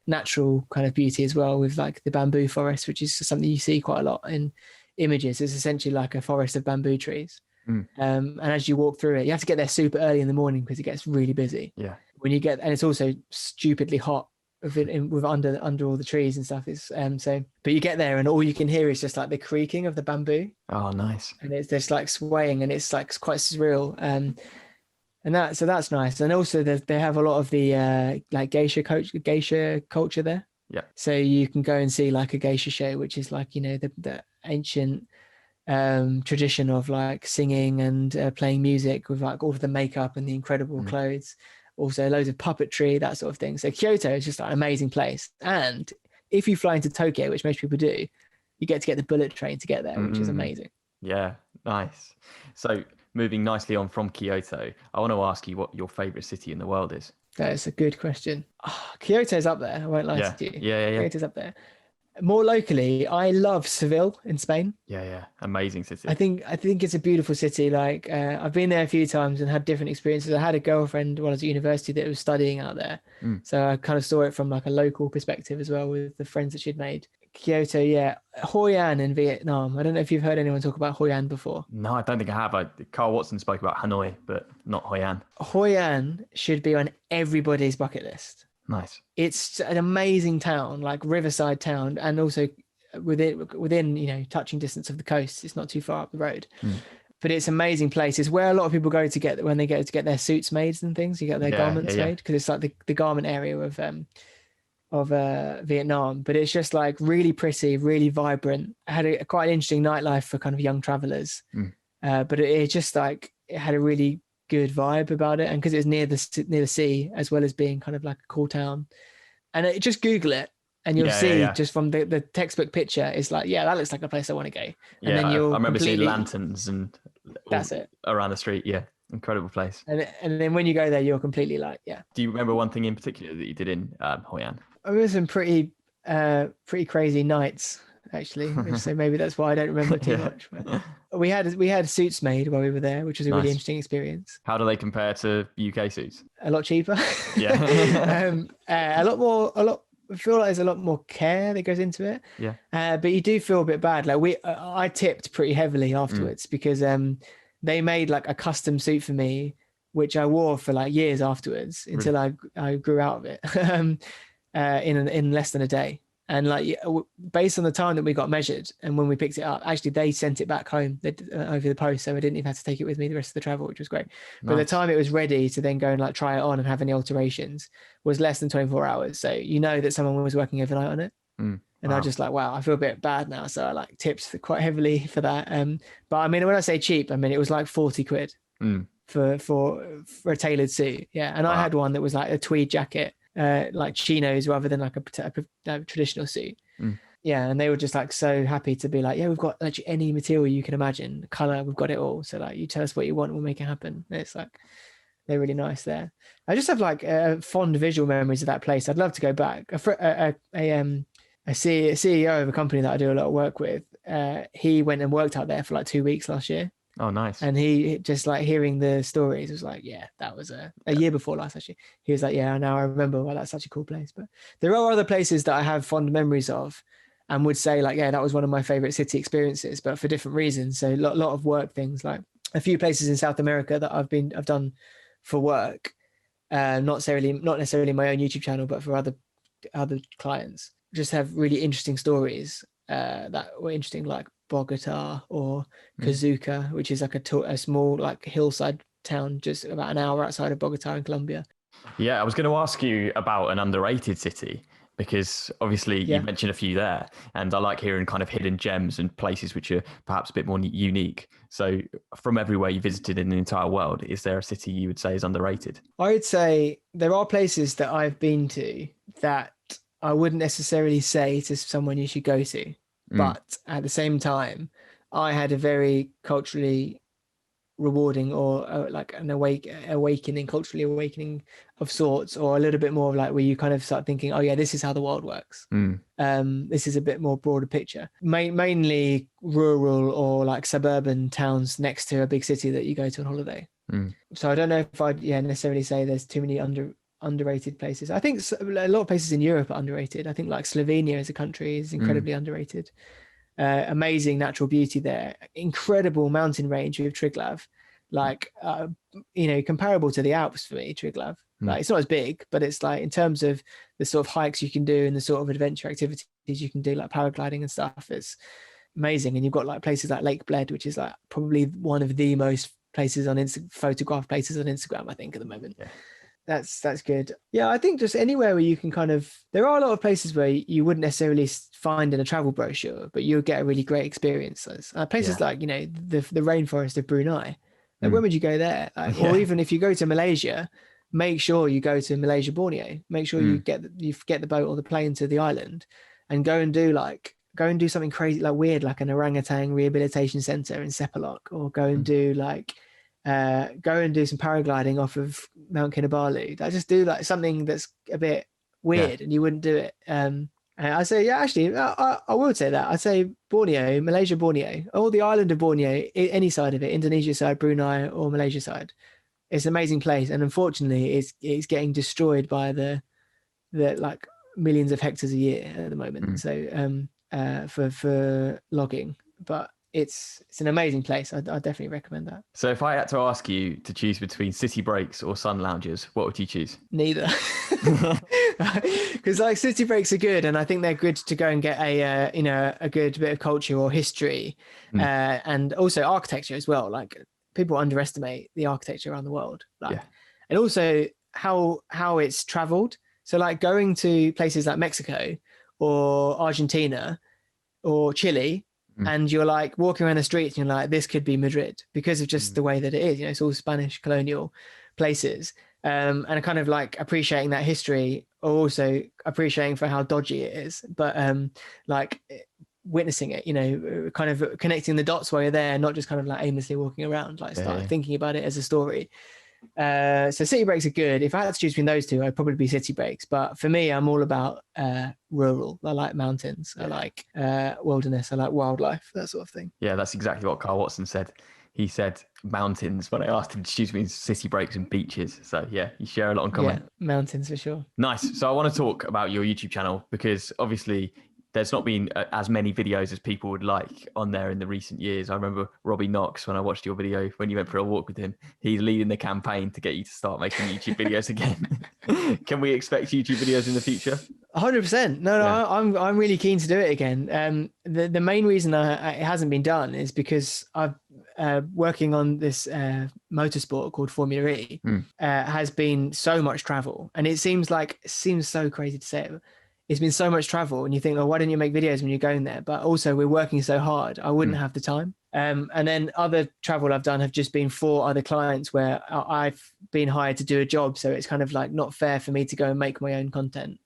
natural kind of beauty as well, with like the bamboo forest, which is something you see quite a lot in images. It's essentially like a forest of bamboo trees. And as you walk through it, you have to get there super early in the morning because it gets really busy. Yeah. When you get, and it's also stupidly hot with under all the trees and stuff. It's but you get there and all you can hear is just like the creaking of the bamboo. Oh, nice. And it's just like swaying, and it's like quite surreal. And that's nice. And also they have a lot of the like geisha culture there. Yeah. So you can go and see like a geisha show, which is like, you know, the ancient tradition of like singing and playing music with like all of the makeup and the incredible clothes. Also loads of puppetry, that sort of thing. So Kyoto is just like an amazing place. And if you fly into Tokyo, which most people do, you get to get the bullet train to get there, which is amazing. Yeah, nice. So moving nicely on from Kyoto, I want to ask you what your favorite city in the world is. That's a good question. Kyoto's up there. I won't lie to you. Yeah. Kyoto's up there. More locally, I love Seville in Spain. Yeah. Amazing city. I think it's a beautiful city. Like I've been there a few times and had different experiences. I had a girlfriend while I was at university that was studying out there. So I kind of saw it from like a local perspective as well, with the friends that she'd made. Kyoto, yeah. Hoi An in Vietnam. I don't know if you've heard anyone talk about Hoi An before. No, I don't think I have. Carl Watson spoke about Hanoi, but not Hoi An. Hoi An should be on everybody's bucket list. Nice. It's an amazing town, like riverside town, and also within you know, touching distance of the coast. It's not too far up the road. But it's an amazing place. It's where a lot of people go to get when they go to get their suits made and things. You get their garments made, because it's like the garment area of Vietnam. But it's just like really pretty, really vibrant. It had quite an interesting nightlife for kind of young travelers. But it just like, it had a really good vibe about it, and because it's near the sea, as well as being kind of like a cool town. And just Google it and you'll see just from the textbook picture, it's like, yeah, that looks like a place I want to go. And then I remember seeing lanterns and that's it around the street. Yeah, incredible place. And then when you go there, you're completely like, yeah. Do you remember one thing in particular that you did in Hoi An? There were some pretty crazy nights, actually. So maybe that's why I don't remember too much. But we had suits made while we were there, which was a really interesting experience. How do they compare to UK suits? A lot cheaper. Yeah. I feel like there's a lot more care that goes into it. Yeah. But you do feel a bit bad. Like I tipped pretty heavily afterwards because they made like a custom suit for me, which I wore for like years afterwards until I grew out of it in less than a day. And like based on the time that we got measured and when we picked it up, actually they sent it back home over the post, so I didn't even have to take it with me the rest of the travel, which was great. Nice. But the time it was ready to then go and like try it on and have any alterations was less than 24 hours. So you know that someone was working overnight on it. And I was just like, wow, I feel a bit bad now. So I like tipped quite heavily for that. But I mean, when I say cheap, I mean it was like 40 quid for a tailored suit. Yeah, and I had one that was like a tweed jacket. Like chinos rather than like a traditional suit. Yeah, and they were just like so happy to be like, yeah, we've got actually any material you can imagine, color, we've got it all. So like, you tell us what you want, we'll make it happen. And it's like, they're really nice there. I just have like fond visual memories of that place. I'd love to go back. A CEO of a company that I do a lot of work with, he went and worked out there for like 2 weeks last year. Oh, nice. And he just like hearing the stories was like, yeah, that was a year before last, actually. He was like, yeah, now I remember why that's such a cool place. But there are other places that I have fond memories of and would say like, yeah, that was one of my favorite city experiences, but for different reasons. So a lot of work things, like a few places in South America that I've done for work, not necessarily my own YouTube channel, but for other clients, just have really interesting stories that were interesting, like Bogota or Kazuka, which is like a small like hillside town just about an hour outside of Bogota in Colombia. Yeah, I was going to ask you about an underrated city, because obviously you mentioned a few there, and I like hearing kind of hidden gems and places which are perhaps a bit more unique. So from everywhere you visited in the entire world, is there a city you would say is underrated? I would say there are places that I've been to that I wouldn't necessarily say to someone you should go to. But at the same time, I had a very culturally rewarding or like an culturally awakening of sorts, or a little bit more of like where you kind of start thinking, oh yeah, this is how the world works. This is a bit more broader picture. Mainly rural or like suburban towns next to a big city that you go to on holiday. So I don't know if I'd necessarily say there's too many underrated places. I think a lot of places in Europe are underrated. I think like Slovenia as a country is incredibly underrated. Amazing natural beauty there, incredible mountain range with Triglav, like comparable to the Alps for me. Triglav, like it's not as big, but it's like in terms of the sort of hikes you can do and the sort of adventure activities you can do, like paragliding and stuff, it's amazing. And you've got like places like Lake Bled, which is like probably one of the most places on photographed places on Instagram, I think, at the moment. Yeah. That's good. Yeah, I think just anywhere where you can there are a lot of places where you wouldn't necessarily find in a travel brochure, but you'll get a really great experience. Places like, the rainforest of Brunei. Like, when would you go there? Or even if you go to Malaysia, make sure you go to Malaysia, Borneo. Make sure you get the boat or the plane to the island and go and do something crazy, like weird, like an orangutan rehabilitation center in Sepalok, or go and do some paragliding off of Mount Kinabalu. I just do like something that's a bit weird and you wouldn't do it. And I say, actually, I would say that. I'd say Borneo, Malaysia, Borneo, or the island of Borneo, any side of it, Indonesia side, Brunei, or Malaysia side. It's an amazing place. And unfortunately, it's getting destroyed by the like millions of hectares a year at the moment. So for logging, but it's an amazing place. I definitely recommend that. So if I had to ask you to choose between city breaks or sun lounges, what would you choose? Neither. Because like city breaks are good, and I think they're good to go and get a good bit of culture or history, and also architecture as well. Like, people underestimate the architecture around the world, and also how it's traveled. So like going to places like Mexico or Argentina or Chile, and you're like walking around the streets and you're like, this could be Madrid, because of just the way that it is. It's all Spanish colonial places, and kind of like appreciating that history, or also appreciating for how dodgy it is, but like witnessing it, kind of connecting the dots while you're there, not just kind of like aimlessly walking around, like start thinking about it as a story. So city breaks are good. If I had to choose between those two, I'd probably be city breaks. But for me, I'm all about rural. I like mountains. I like wilderness. I like wildlife, that sort of thing. Yeah, that's exactly what Carl Watson said. He said mountains when I asked him to choose between city breaks and beaches. So yeah, you share a lot in common. Yeah, mountains for sure. Nice. So I want to talk about your YouTube channel, because obviously there's not been as many videos as people would like on there in the recent years. I remember Robbie Knox, when I watched your video when you went for a walk with him, he's leading the campaign to get you to start making YouTube videos again. Can we expect YouTube videos in the future? 100%. No, I'm really keen to do it again. The main reason it hasn't been done is because I've working on this motorsport called Formula E has been so much travel, and it seems so crazy to say it. It's been so much travel, and you think, oh, why didn't you make videos when you're going there? But also, we're working so hard, I wouldn't have the time. And then other travel I've done have just been for other clients where I've been hired to do a job. So it's kind of like not fair for me to go and make my own content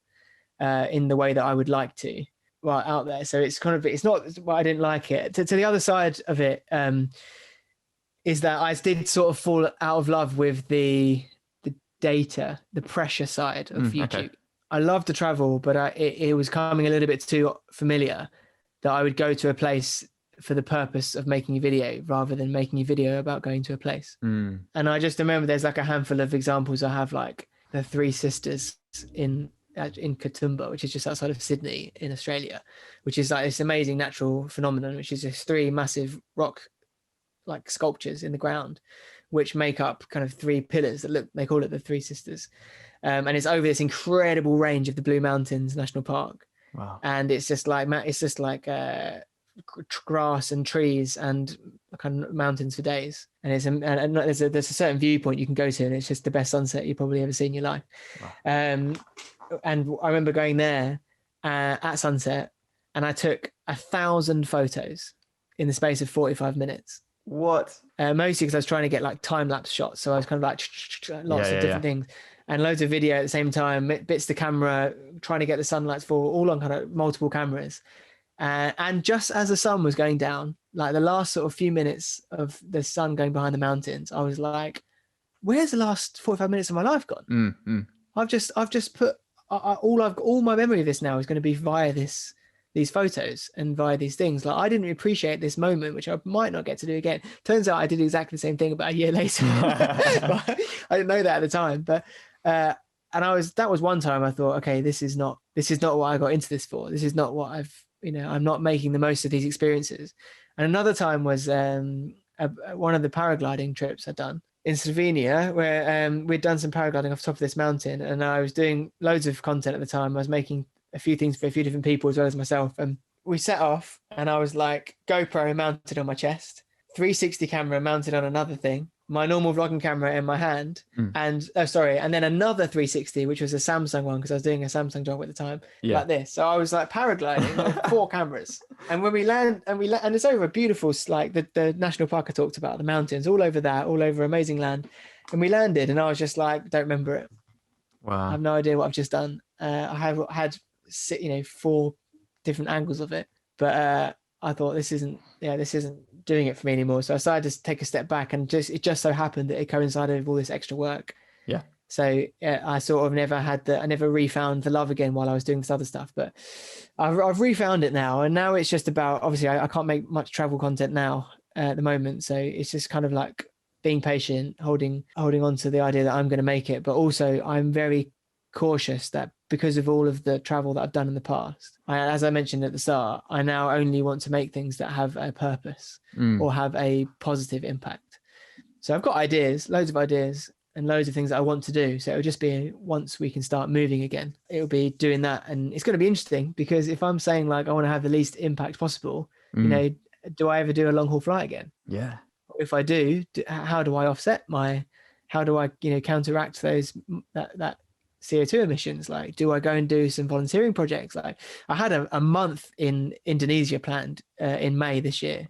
in the way that I would like to out there. So it's not why I didn't like it. To the other side of it is that I did sort of fall out of love with the data, the pressure side of YouTube. Okay. I love to travel, but it was coming a little bit too familiar that I would go to a place for the purpose of making a video rather than making a video about going to a place. And I just remember there's like a handful of examples. I have like the Three Sisters in Katoomba, which is just outside of Sydney in Australia, which is like this amazing natural phenomenon, which is just three massive rock like sculptures in the ground, which make up kind of three pillars they call it the Three Sisters. And it's over this incredible range of the Blue Mountains National Park. Wow. And it's just like grass and trees and kind of mountains for days. And there's a certain viewpoint you can go to, and it's just the best sunset you've probably ever seen in your life. Wow. And I remember going there at sunset, and I took 1,000 photos in the space of 45 minutes. What? Mostly because I was trying to get like time-lapse shots. So I was kind of like lots of different things. And loads of video at the same time, bits to camera, trying to get the sunlights fall, all on kind of multiple cameras. And just as the sun was going down, like the last sort of few minutes of the sun going behind the mountains, I was like, where's the last 45 minutes of my life gone? I've just put all my memory of this now is going to be via these photos and via these things. Like, I didn't appreciate this moment, which I might not get to do again. Turns out I did exactly the same thing about a year later. I didn't know that at the time, but that was one time I thought, okay, this is not what I got into this for. This is not what I'm not making the most of these experiences. And another time was one of the paragliding trips I'd done in Slovenia, where we'd done some paragliding off the top of this mountain, and I was doing loads of content at the time. I was making a few things for a few different people as well as myself. And we set off, and I was like GoPro mounted on my chest, 360 camera mounted on another thing, my normal vlogging camera in my hand, and then another 360, which was a Samsung one because I was doing a Samsung job at the time, like this. So I was like paragliding with 4 cameras. And when we land, and it's over a beautiful, like the national park I talked about, the mountains, all over amazing land. And we landed, and I was just like, don't remember it. Wow. I have no idea what I've just done. I had 4 different angles of it, but I thought this isn't doing it for me anymore. So I decided to take a step back, and it just so happened that it coincided with all this extra work. Yeah. So I sort of I never refound the love again while I was doing this other stuff, but I've refound it now. And now it's just about, obviously I can't make much travel content now at the moment. So it's just kind of like being patient, holding on to the idea that I'm going to make it. But also I'm very cautious that because of all of the travel that I've done in the past, as I mentioned at the start, I now only want to make things that have a purpose or have a positive impact. So I've got ideas, loads of ideas, and loads of things that I want to do. So it'll just be, once we can start moving again, it'll be doing that. And it's going to be interesting, because if I'm saying like I want to have the least impact possible, do I ever do a long haul flight again? Yeah. If I do, how do I offset how do I counteract those that CO2 emissions? Like, do I go and do some volunteering projects? Like, I had a month in Indonesia planned in May this year,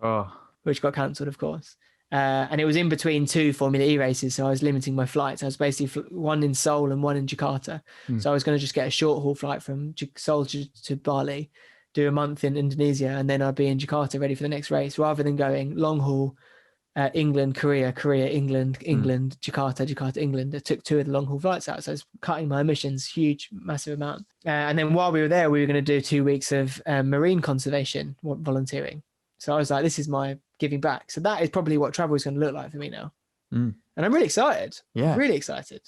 which got cancelled, of course. And it was in between 2 Formula E races, so I was limiting my flights. I was basically one in Seoul and one in Jakarta. So I was going to just get a short haul flight from Seoul to Bali, do a month in Indonesia, and then I'd be in Jakarta ready for the next race, rather than going long haul, England, Korea, England, Jakarta, England. I took 2 of the long haul flights out, so I was cutting my emissions, huge, massive amount. And then while we were there, we were going to do 2 weeks of marine conservation volunteering. So I was like, this is my giving back. So that is probably what travel is going to look like for me now. And I'm really excited. Yeah, really excited,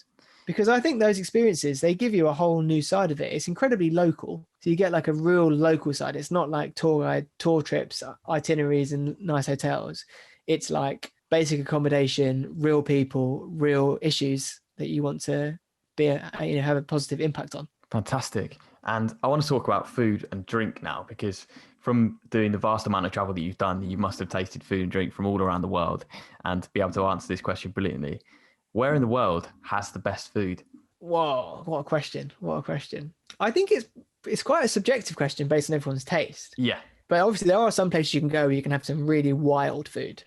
because I think those experiences, they give you a whole new side of it. It's incredibly local. So you get like a real local side. It's not like tour trips, itineraries, and nice hotels. It's like basic accommodation, real people, real issues that you want to have a positive impact on. Fantastic. And I want to talk about food and drink now, because from doing the vast amount of travel that you've done, you must have tasted food and drink from all around the world. And to be able to answer this question brilliantly, where in the world has the best food? Whoa, what a question. I think it's quite a subjective question based on everyone's taste. Yeah. But obviously there are some places you can go where you can have some really wild food,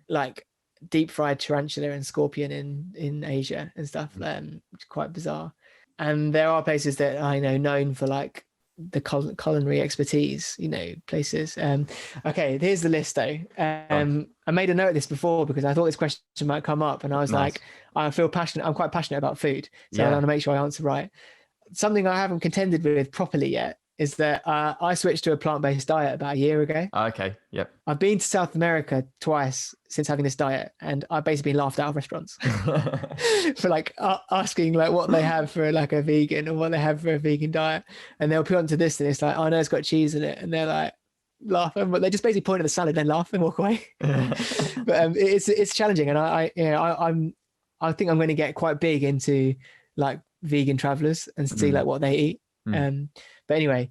like deep fried tarantula and scorpion in Asia and stuff. It's quite bizarre. And there are places that I know known for like the culinary expertise, places. Okay, here's the list though. I made a note of this before because I thought this question might come up, and I was like, I'm quite passionate about food, so I want to make sure I answer right. Something I haven't contended with properly yet is that I switched to a plant-based diet about a year ago. Okay, yep. I've been to South America twice since having this diet, and I've basically been laughed out of restaurants for like asking like what they have for like a vegan or what they have for a vegan diet, and they'll put onto this, and it's like, oh no, it's got cheese in it, and they're like laughing, but they just basically point at the salad, then laugh and walk away. But it's challenging, and I think I'm going to get quite big into like vegan travelers and see like what they eat. But anyway,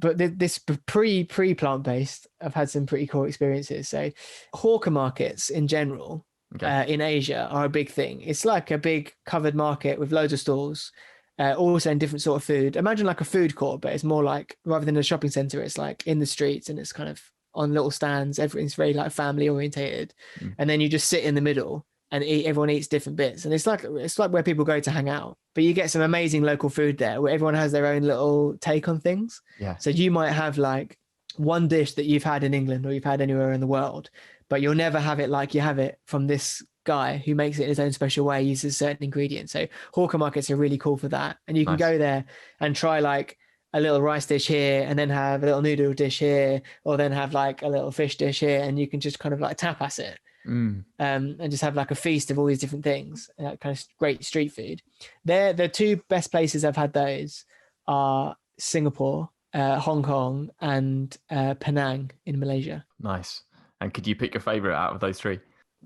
this pre-plant-based, I've had some pretty cool experiences. So hawker markets in general in Asia are a big thing. It's like a big covered market with loads of stalls, all selling different sort of food. Imagine like a food court, but it's more like, rather than a shopping center, it's like in the streets, and it's kind of on little stands. Everything's very like family orientated. And then you just sit in the middle and eat. Everyone eats different bits, and it's like where people go to hang out. But you get some amazing local food there, where everyone has their own little take on things. Yeah. So you might have like one dish that you've had in England or you've had anywhere in the world, but you'll never have it like you have it from this guy who makes it in his own special way, uses certain ingredients. So hawker markets are really cool for that, and you can go there and try like a little rice dish here, and then have a little noodle dish here, or then have like a little fish dish here, and you can just kind of like tapas it. and just have like a feast of all these different things, and that kind of great street food. The two best places I've had those are Singapore, Hong Kong, and Penang in Malaysia. Nice. And could you pick your favorite out of those three?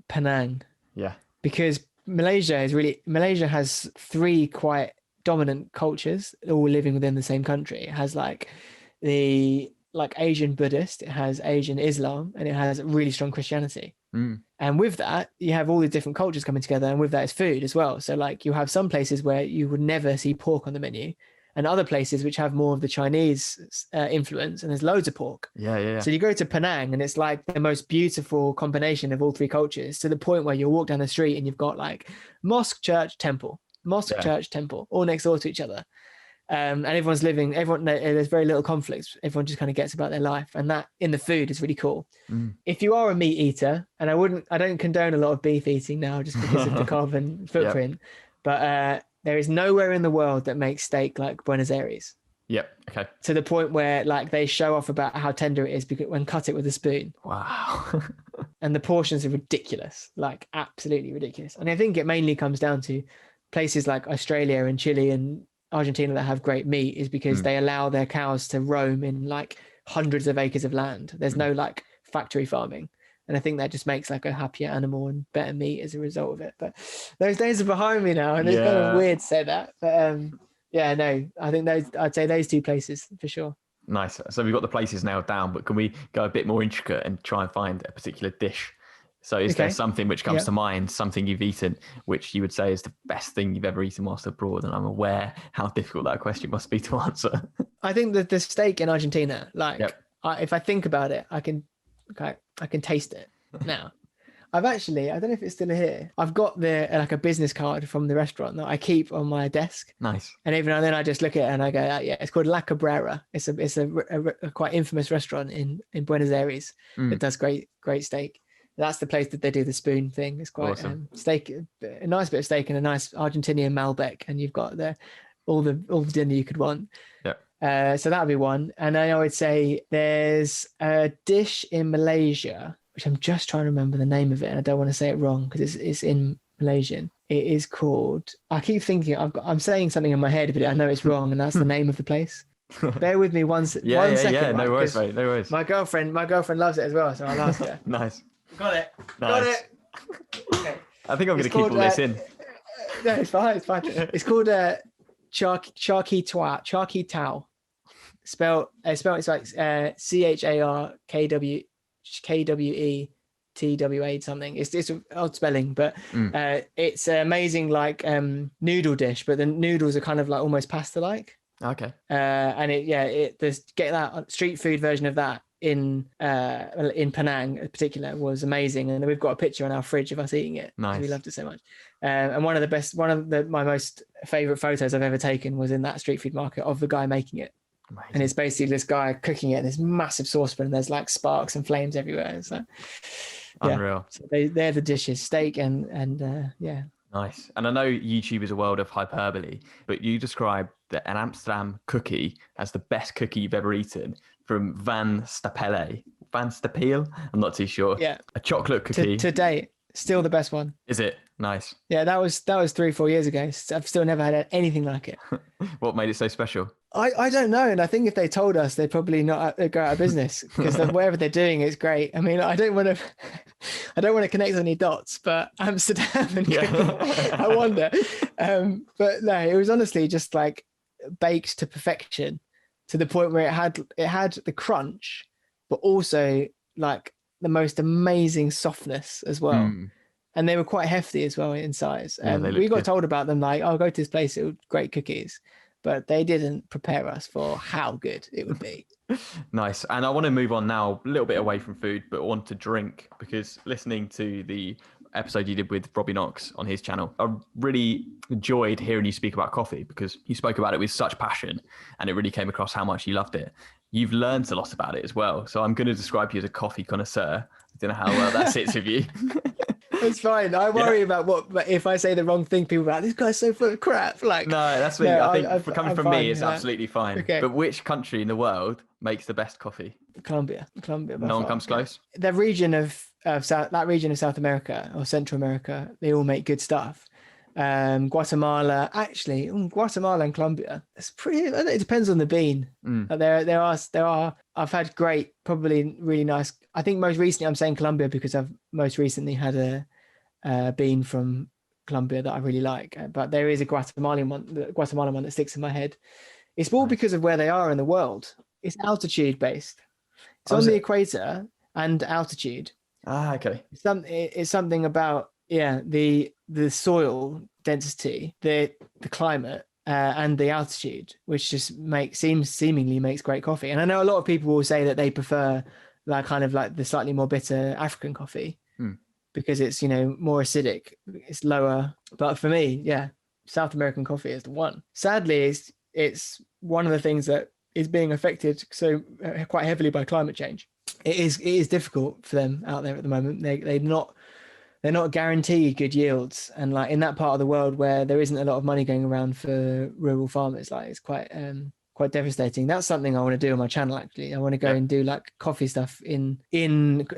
Penang, Yeah. because Malaysia has three quite dominant cultures all living within the same country. It has like the Asian Buddhist, it has Asian Islam, and it has really strong Christianity. And with that, you have all the different cultures coming together, and with that is food as well. So like you have some places where you would never see pork on the menu, and other places which have more of the Chinese influence, and there's loads of pork. Yeah. So you go to Penang, and it's like the most beautiful combination of all three cultures, to the point where you walk down the street and you've got like mosque, church, temple, all next door to each other. And there's very little conflicts. Everyone just kind of gets about their life, and that in the food is really cool. If you are a meat eater, and I don't condone a lot of beef eating now just because of the carbon footprint, but there is nowhere in the world that makes steak like Buenos Aires. Yep. Okay. To the point where like they show off about how tender it is because when cut it with a spoon. Wow. And the portions are ridiculous, like absolutely ridiculous. And I think it mainly comes down to places like Australia and Chile and Argentina that have great meat, is because they allow their cows to roam in like hundreds of acres of land. There's no like factory farming. And I think that just makes like a happier animal and better meat as a result of it. But those days are behind me now, and it's kind of weird to say that. But I think I'd say those two places for sure. Nice. So we've got the places nailed down, but can we go a bit more intricate and try and find a particular dish? So is there something which comes to mind, something you've eaten, which you would say is the best thing you've ever eaten whilst abroad? And I'm aware how difficult that question must be to answer. I think that the steak in Argentina, if I think about it, I can taste it now. I don't know if it's still here. I've got a business card from the restaurant that I keep on my desk. Nice. And every now and then I just look at it and I go, it's called La Cabrera. It's a quite infamous restaurant in Buenos Aires that does great steak. That's the place that they do the spoon thing. It's quite awesome. Steak, a nice bit of steak and a nice Argentinian Malbec, and you've got all the dinner you could want. Yeah. So that would be one. And then I would say there's a dish in Malaysia, which I'm just trying to remember the name of it, and I don't want to say it wrong because it's in Malaysian. It is called. I keep thinking I'm saying something in my head, but I know it's wrong, and that's the name of the place. Bear with me one second. Yeah. No worries, mate. No worries. My girlfriend loves it as well, so I'll ask her. Nice. Got it. Nice. Got it. Okay. I think I'm going to keep all this in. No, it's fine. It's called Charky Tao. It's like CHARKWETWA something. It's an odd spelling, but it's an amazing like noodle dish, but the noodles are kind of like almost pasta like. Okay. And get that street food version of that in Penang in particular was amazing, and we've got a picture on our fridge of us eating it. Nice. We loved it so much. And one of my most favorite photos I've ever taken was in that street food market of the guy making it. Amazing. And it's basically this guy cooking it in this massive saucepan, and there's like sparks and flames everywhere. So unreal. So they're the dishes, steak and Nice. And I know YouTube is a world of hyperbole, but you described an Amsterdam cookie as the best cookie you've ever eaten from Van Stapele. I'm not too sure. Yeah. A chocolate cookie. To date, still the best one. Is it? Nice. Yeah, that was 3-4 years ago. I've still never had anything like it. What made it so special? I don't know, and I think if they told us, they'd probably not go out of business because whatever they're doing is great. I mean, I don't want to connect any dots, but Amsterdam and I wonder. But no, it was honestly just like baked to perfection, to the point where it had the crunch, but also like the most amazing softness as well. And they were quite hefty as well in size. We got told about them like, oh, go to this place, it was great cookies. But they didn't prepare us for how good it would be. Nice. And I want to move on now a little bit away from food, but on to drink, because listening to the episode you did with Robbie Knox on his channel, I really enjoyed hearing you speak about coffee, because you spoke about it with such passion and it really came across how much you loved it. You've learned a lot about it as well. So I'm going to describe you as a coffee connoisseur. I don't know how well that sits with you. It's fine. I worry about if I say the wrong thing, people are like, this guy's so full of crap. Like, no, that's me. I think coming from me, it's absolutely fine. Okay. But which country in the world makes the best coffee? Colombia. No one comes close? The region of that region of South America or Central America, they all make good stuff. Guatemala, actually, Guatemala and Colombia, it's pretty. It depends on the bean. There are. I've had great, probably really nice. I think most recently, I'm saying Colombia because I've most recently had a bean from Colombia that I really like. But there is a Guatemalan one that sticks in my head. It's more because of where they are in the world. It's altitude based. It's on the equator and altitude. Okay. It's something about the soil density, the climate, and the altitude, which just seemingly makes great coffee. And I know a lot of people will say that they prefer like kind of like the slightly more bitter African coffee because it's more acidic, it's lower. But for me, South American coffee is the one. Sadly, it's one of the things that is being affected quite heavily by climate change. It is difficult for them out there at the moment. They're not guaranteed good yields, and like in that part of the world where there isn't a lot of money going around for rural farmers, like it's quite devastating. That's something I want to do on my channel. Actually, I want to go and do like coffee stuff in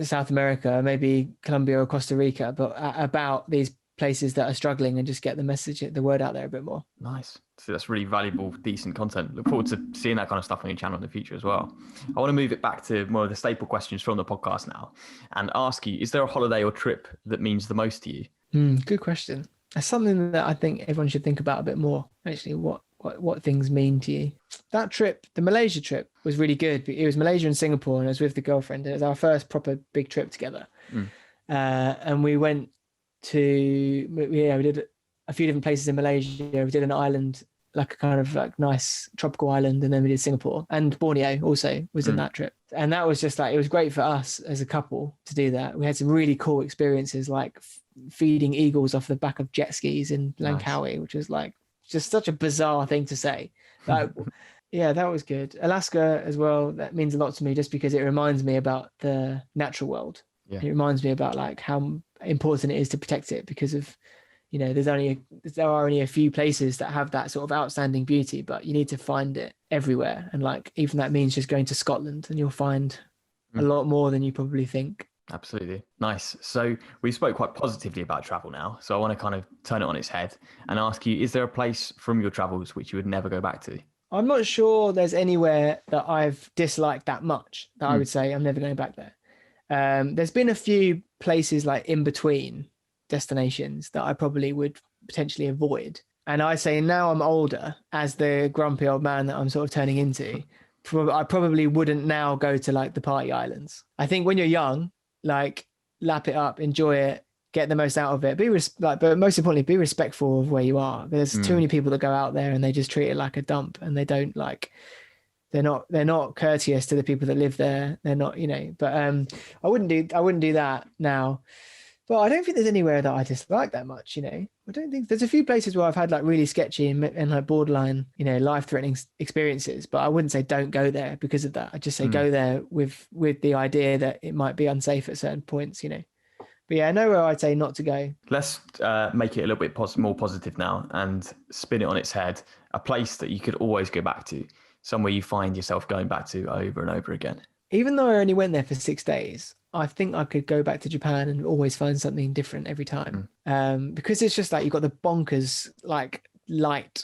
South America, maybe Colombia or Costa Rica, but about these places that are struggling and just get the word out there a bit more. Nice. So that's really valuable, decent content. Look forward to seeing that kind of stuff on your channel in the future as well. I want to move it back to more of the staple questions from the podcast now and ask you, is there a holiday or trip that means the most to you? Good question. That's something that I think everyone should think about a bit more, actually, what things mean to you. That trip, the Malaysia trip, was really good. It was Malaysia and Singapore, and I was with the girlfriend. It was our first proper big trip together. And we went we did a few different places in Malaysia. We did an island, like a kind of like nice tropical island, and then we did Singapore, and Borneo also was in that trip. And that was just like, it was great for us as a couple to do that. We had some really cool experiences, like feeding eagles off the back of jet skis in Langkawi, which was like just such a bizarre thing to say. Like, that was good. Alaska as well, that means a lot to me just because it reminds me about the natural world. It reminds me about like how important it is to protect it, because of there are only a few places that have that sort of outstanding beauty, but you need to find it everywhere. And like, even that means just going to Scotland, and you'll find a lot more than you probably think. Absolutely. Nice. So we spoke quite positively about travel now. So I want to kind of turn it on its head and ask you, is there a place from your travels which you would never go back to? I'm not sure there's anywhere that I've disliked that much that I would say I'm never going back there. There's been a few places like in between destinations that I probably would potentially avoid. And I say now I'm older, as the grumpy old man that I'm sort of turning into, I probably wouldn't now go to like the party islands. I think when you're young, like lap it up, enjoy it, get the most out of it. But most importantly, be respectful of where you are. There's too many people that go out there and they just treat it like a dump, and they don't like. They're not courteous to the people that live there. They're not, But I wouldn't do that now. But I don't think there's anywhere that I dislike that much. I don't think there's a few places where I've had like really sketchy and like borderline, life-threatening experiences. But I wouldn't say don't go there because of that. I just say go there with the idea that it might be unsafe at certain points. But yeah, nowhere I'd say not to go. Let's make it a little bit more positive now and spin it on its head. A place that you could always go back to, somewhere you find yourself going back to over and over again. Even though I only went there for 6 days, I think I could go back to Japan and always find something different every time. Because it's just like you've got the bonkers like light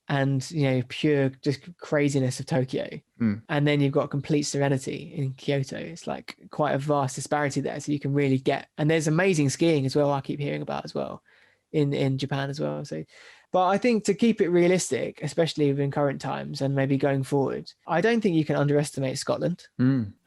and pure just craziness of Tokyo, and then you've got complete serenity in Kyoto. It's like quite a vast disparity there, so you can really and there's amazing skiing as well. I keep hearing about as well in Japan as well. So. But I think to keep it realistic, especially within current times and maybe going forward, I don't think you can underestimate Scotland.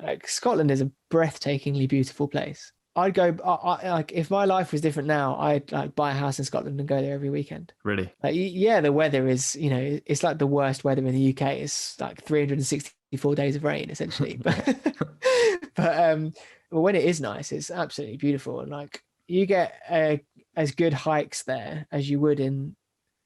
Like Scotland is a breathtakingly beautiful place. I'd go, like if my life was different now, I'd like buy a house in Scotland and go there every weekend. Really? Like, the weather is, it's like the worst weather in the UK. It's like 364 days of rain essentially. But when it is nice, it's absolutely beautiful. And like you get as good hikes there as you would in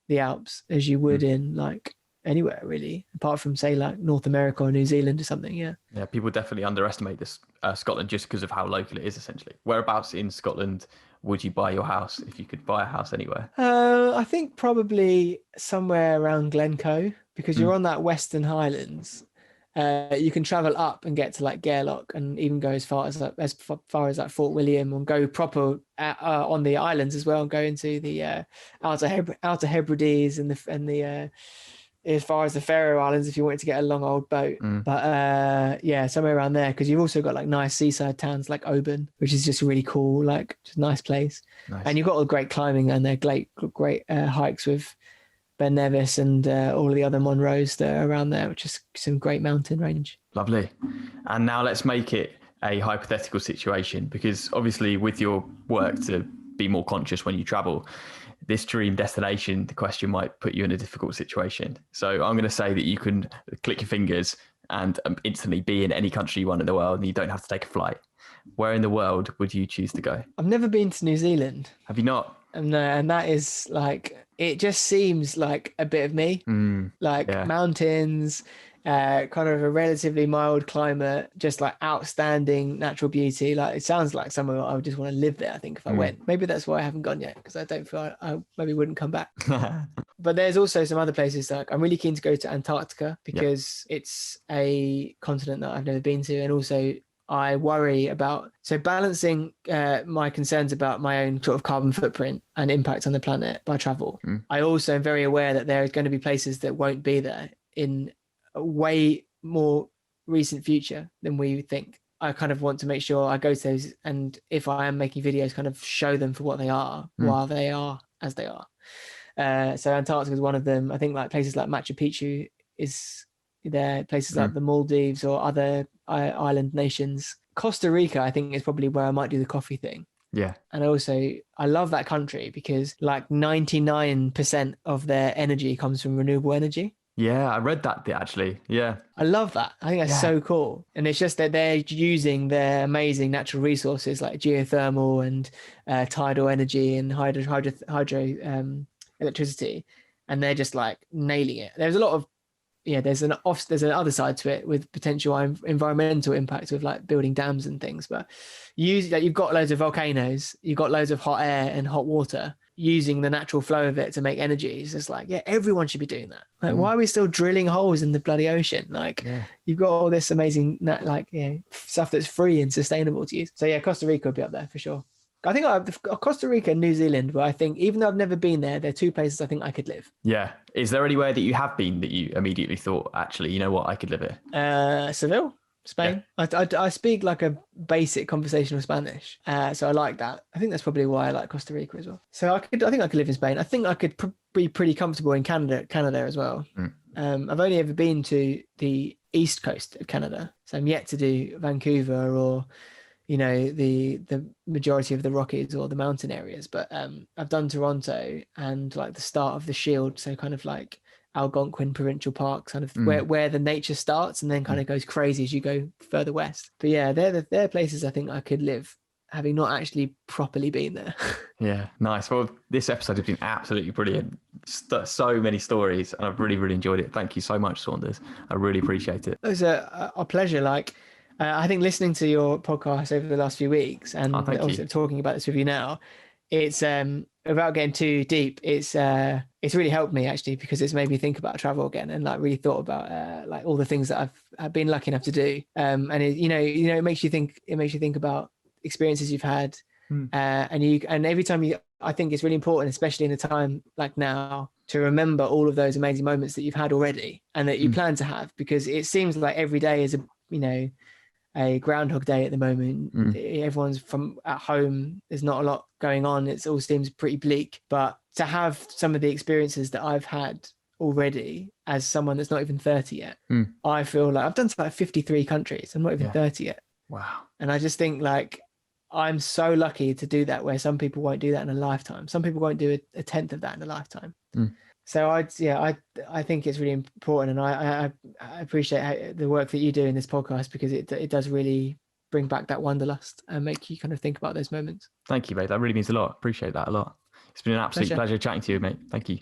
the Alps, as you would in like anywhere really, apart from say like North America or New Zealand or something. Yeah, people definitely underestimate this Scotland just because of how local it is essentially. Whereabouts in Scotland would you buy your house if you could buy a house anywhere? I think probably somewhere around Glencoe, because you're on that Western Highlands, You can travel up and get to like Gairloch, and even go as far as like Fort William, and go proper on the islands as well, and go into the Outer Hebrides and the as far as the Faroe Islands if you wanted to get a long old boat. But yeah, somewhere around there, because you've also got like nice seaside towns like Oban, which is just really cool, like just a nice place. And you've got all the great climbing and their great hikes with Ben Nevis and all of the other Monroes that are around there, which is some great mountain range. Lovely. And now let's make it a hypothetical situation, because obviously with your work to be more conscious when you travel, this dream destination, the question might put you in a difficult situation. So I'm going to say that you can click your fingers and instantly be in any country you want in the world, and you don't have to take a flight. Where in the world would you choose to go? I've never been to New Zealand. Have you not? No, and that is like, it just seems like a bit of me. Mountains, kind of a relatively mild climate, just like outstanding natural beauty. Like, it sounds like somewhere I would just want to live there, I think, if I went. Maybe that's why I haven't gone yet, because I don't feel I maybe wouldn't come back. But there's also some other places, like I'm really keen to go to Antarctica, because it's a continent that I've never been to, and also I worry about, so balancing my concerns about my own sort of carbon footprint and impact on the planet by travel. I also am very aware that there are going to be places that won't be there in a way more recent future than we think. I kind of want to make sure I go to those, and if I am making videos, kind of show them for what they are, while they are as they are. So Antarctica is one of them. I think like places like Machu Picchu is there, places like the Maldives or other island nations. Costa Rica, I think, is probably where I might do the coffee thing. Yeah. And also, I love that country because like 99% of their energy comes from renewable energy. Yeah, I read that actually. Yeah. I love that. I think that's so cool. And it's just that they're using their amazing natural resources like geothermal and tidal energy and hydro electricity. And they're just like nailing it. There's a lot of, there's an other side to it with potential environmental impacts with like building dams and things. But you've got loads of volcanoes, you've got loads of hot air and hot water, using the natural flow of it to make energy. It's just like, everyone should be doing that. Like, why are we still drilling holes in the bloody ocean? Like, you've got all this amazing stuff that's free and sustainable to use. So Costa Rica would be up there for sure. I think Costa Rica and New Zealand, where I think, even though I've never been there, they're two places I think I could live. Yeah. Is there anywhere that you have been that you immediately thought, actually, you know what, I could live here? Seville, Spain. Yeah. I speak like a basic conversational Spanish, so I like that. I think that's probably why I like Costa Rica as well. So I think I could live in Spain. I think I could be pretty comfortable in Canada as well. I've only ever been to the east coast of Canada, so I'm yet to do Vancouver or the majority of the Rockies or the mountain areas, but I've done Toronto and like the start of the Shield, so kind of like Algonquin Provincial Park, kind of where the nature starts and then kind of goes crazy as you go further west. But yeah, they're places I think I could live, having not actually properly been there. Yeah, nice. Well, this episode has been absolutely brilliant. So many stories, and I've really, really enjoyed it. Thank you so much, Saunders. I really appreciate it. It was a pleasure. Like, I think listening to your podcast over the last few weeks and also talking about this with you now, it's without getting too deep, it's really helped me actually, because it's made me think about travel again and like really thought about like all the things that I've been lucky enough to do. And it makes you think about experiences you've had, and every time I think it's really important, especially in a time like now, to remember all of those amazing moments that you've had already and that you plan to have, because it seems like every day is a Groundhog Day at the moment. Everyone's from at home. There's not a lot going on. It all seems pretty bleak. But to have some of the experiences that I've had already as someone that's not even 30 yet, I feel like I've done to like 53 countries. I'm not even 30 yet. Wow. And I just think like I'm so lucky to do that, where some people won't do that in a lifetime. Some people won't do a tenth of that in a lifetime. So I think it's really important, and I appreciate the work that you do in this podcast, because it does really bring back that wanderlust and make you kind of think about those moments. Thank you, mate. That really means a lot. Appreciate that a lot. It's been an absolute pleasure chatting to you, mate. Thank you.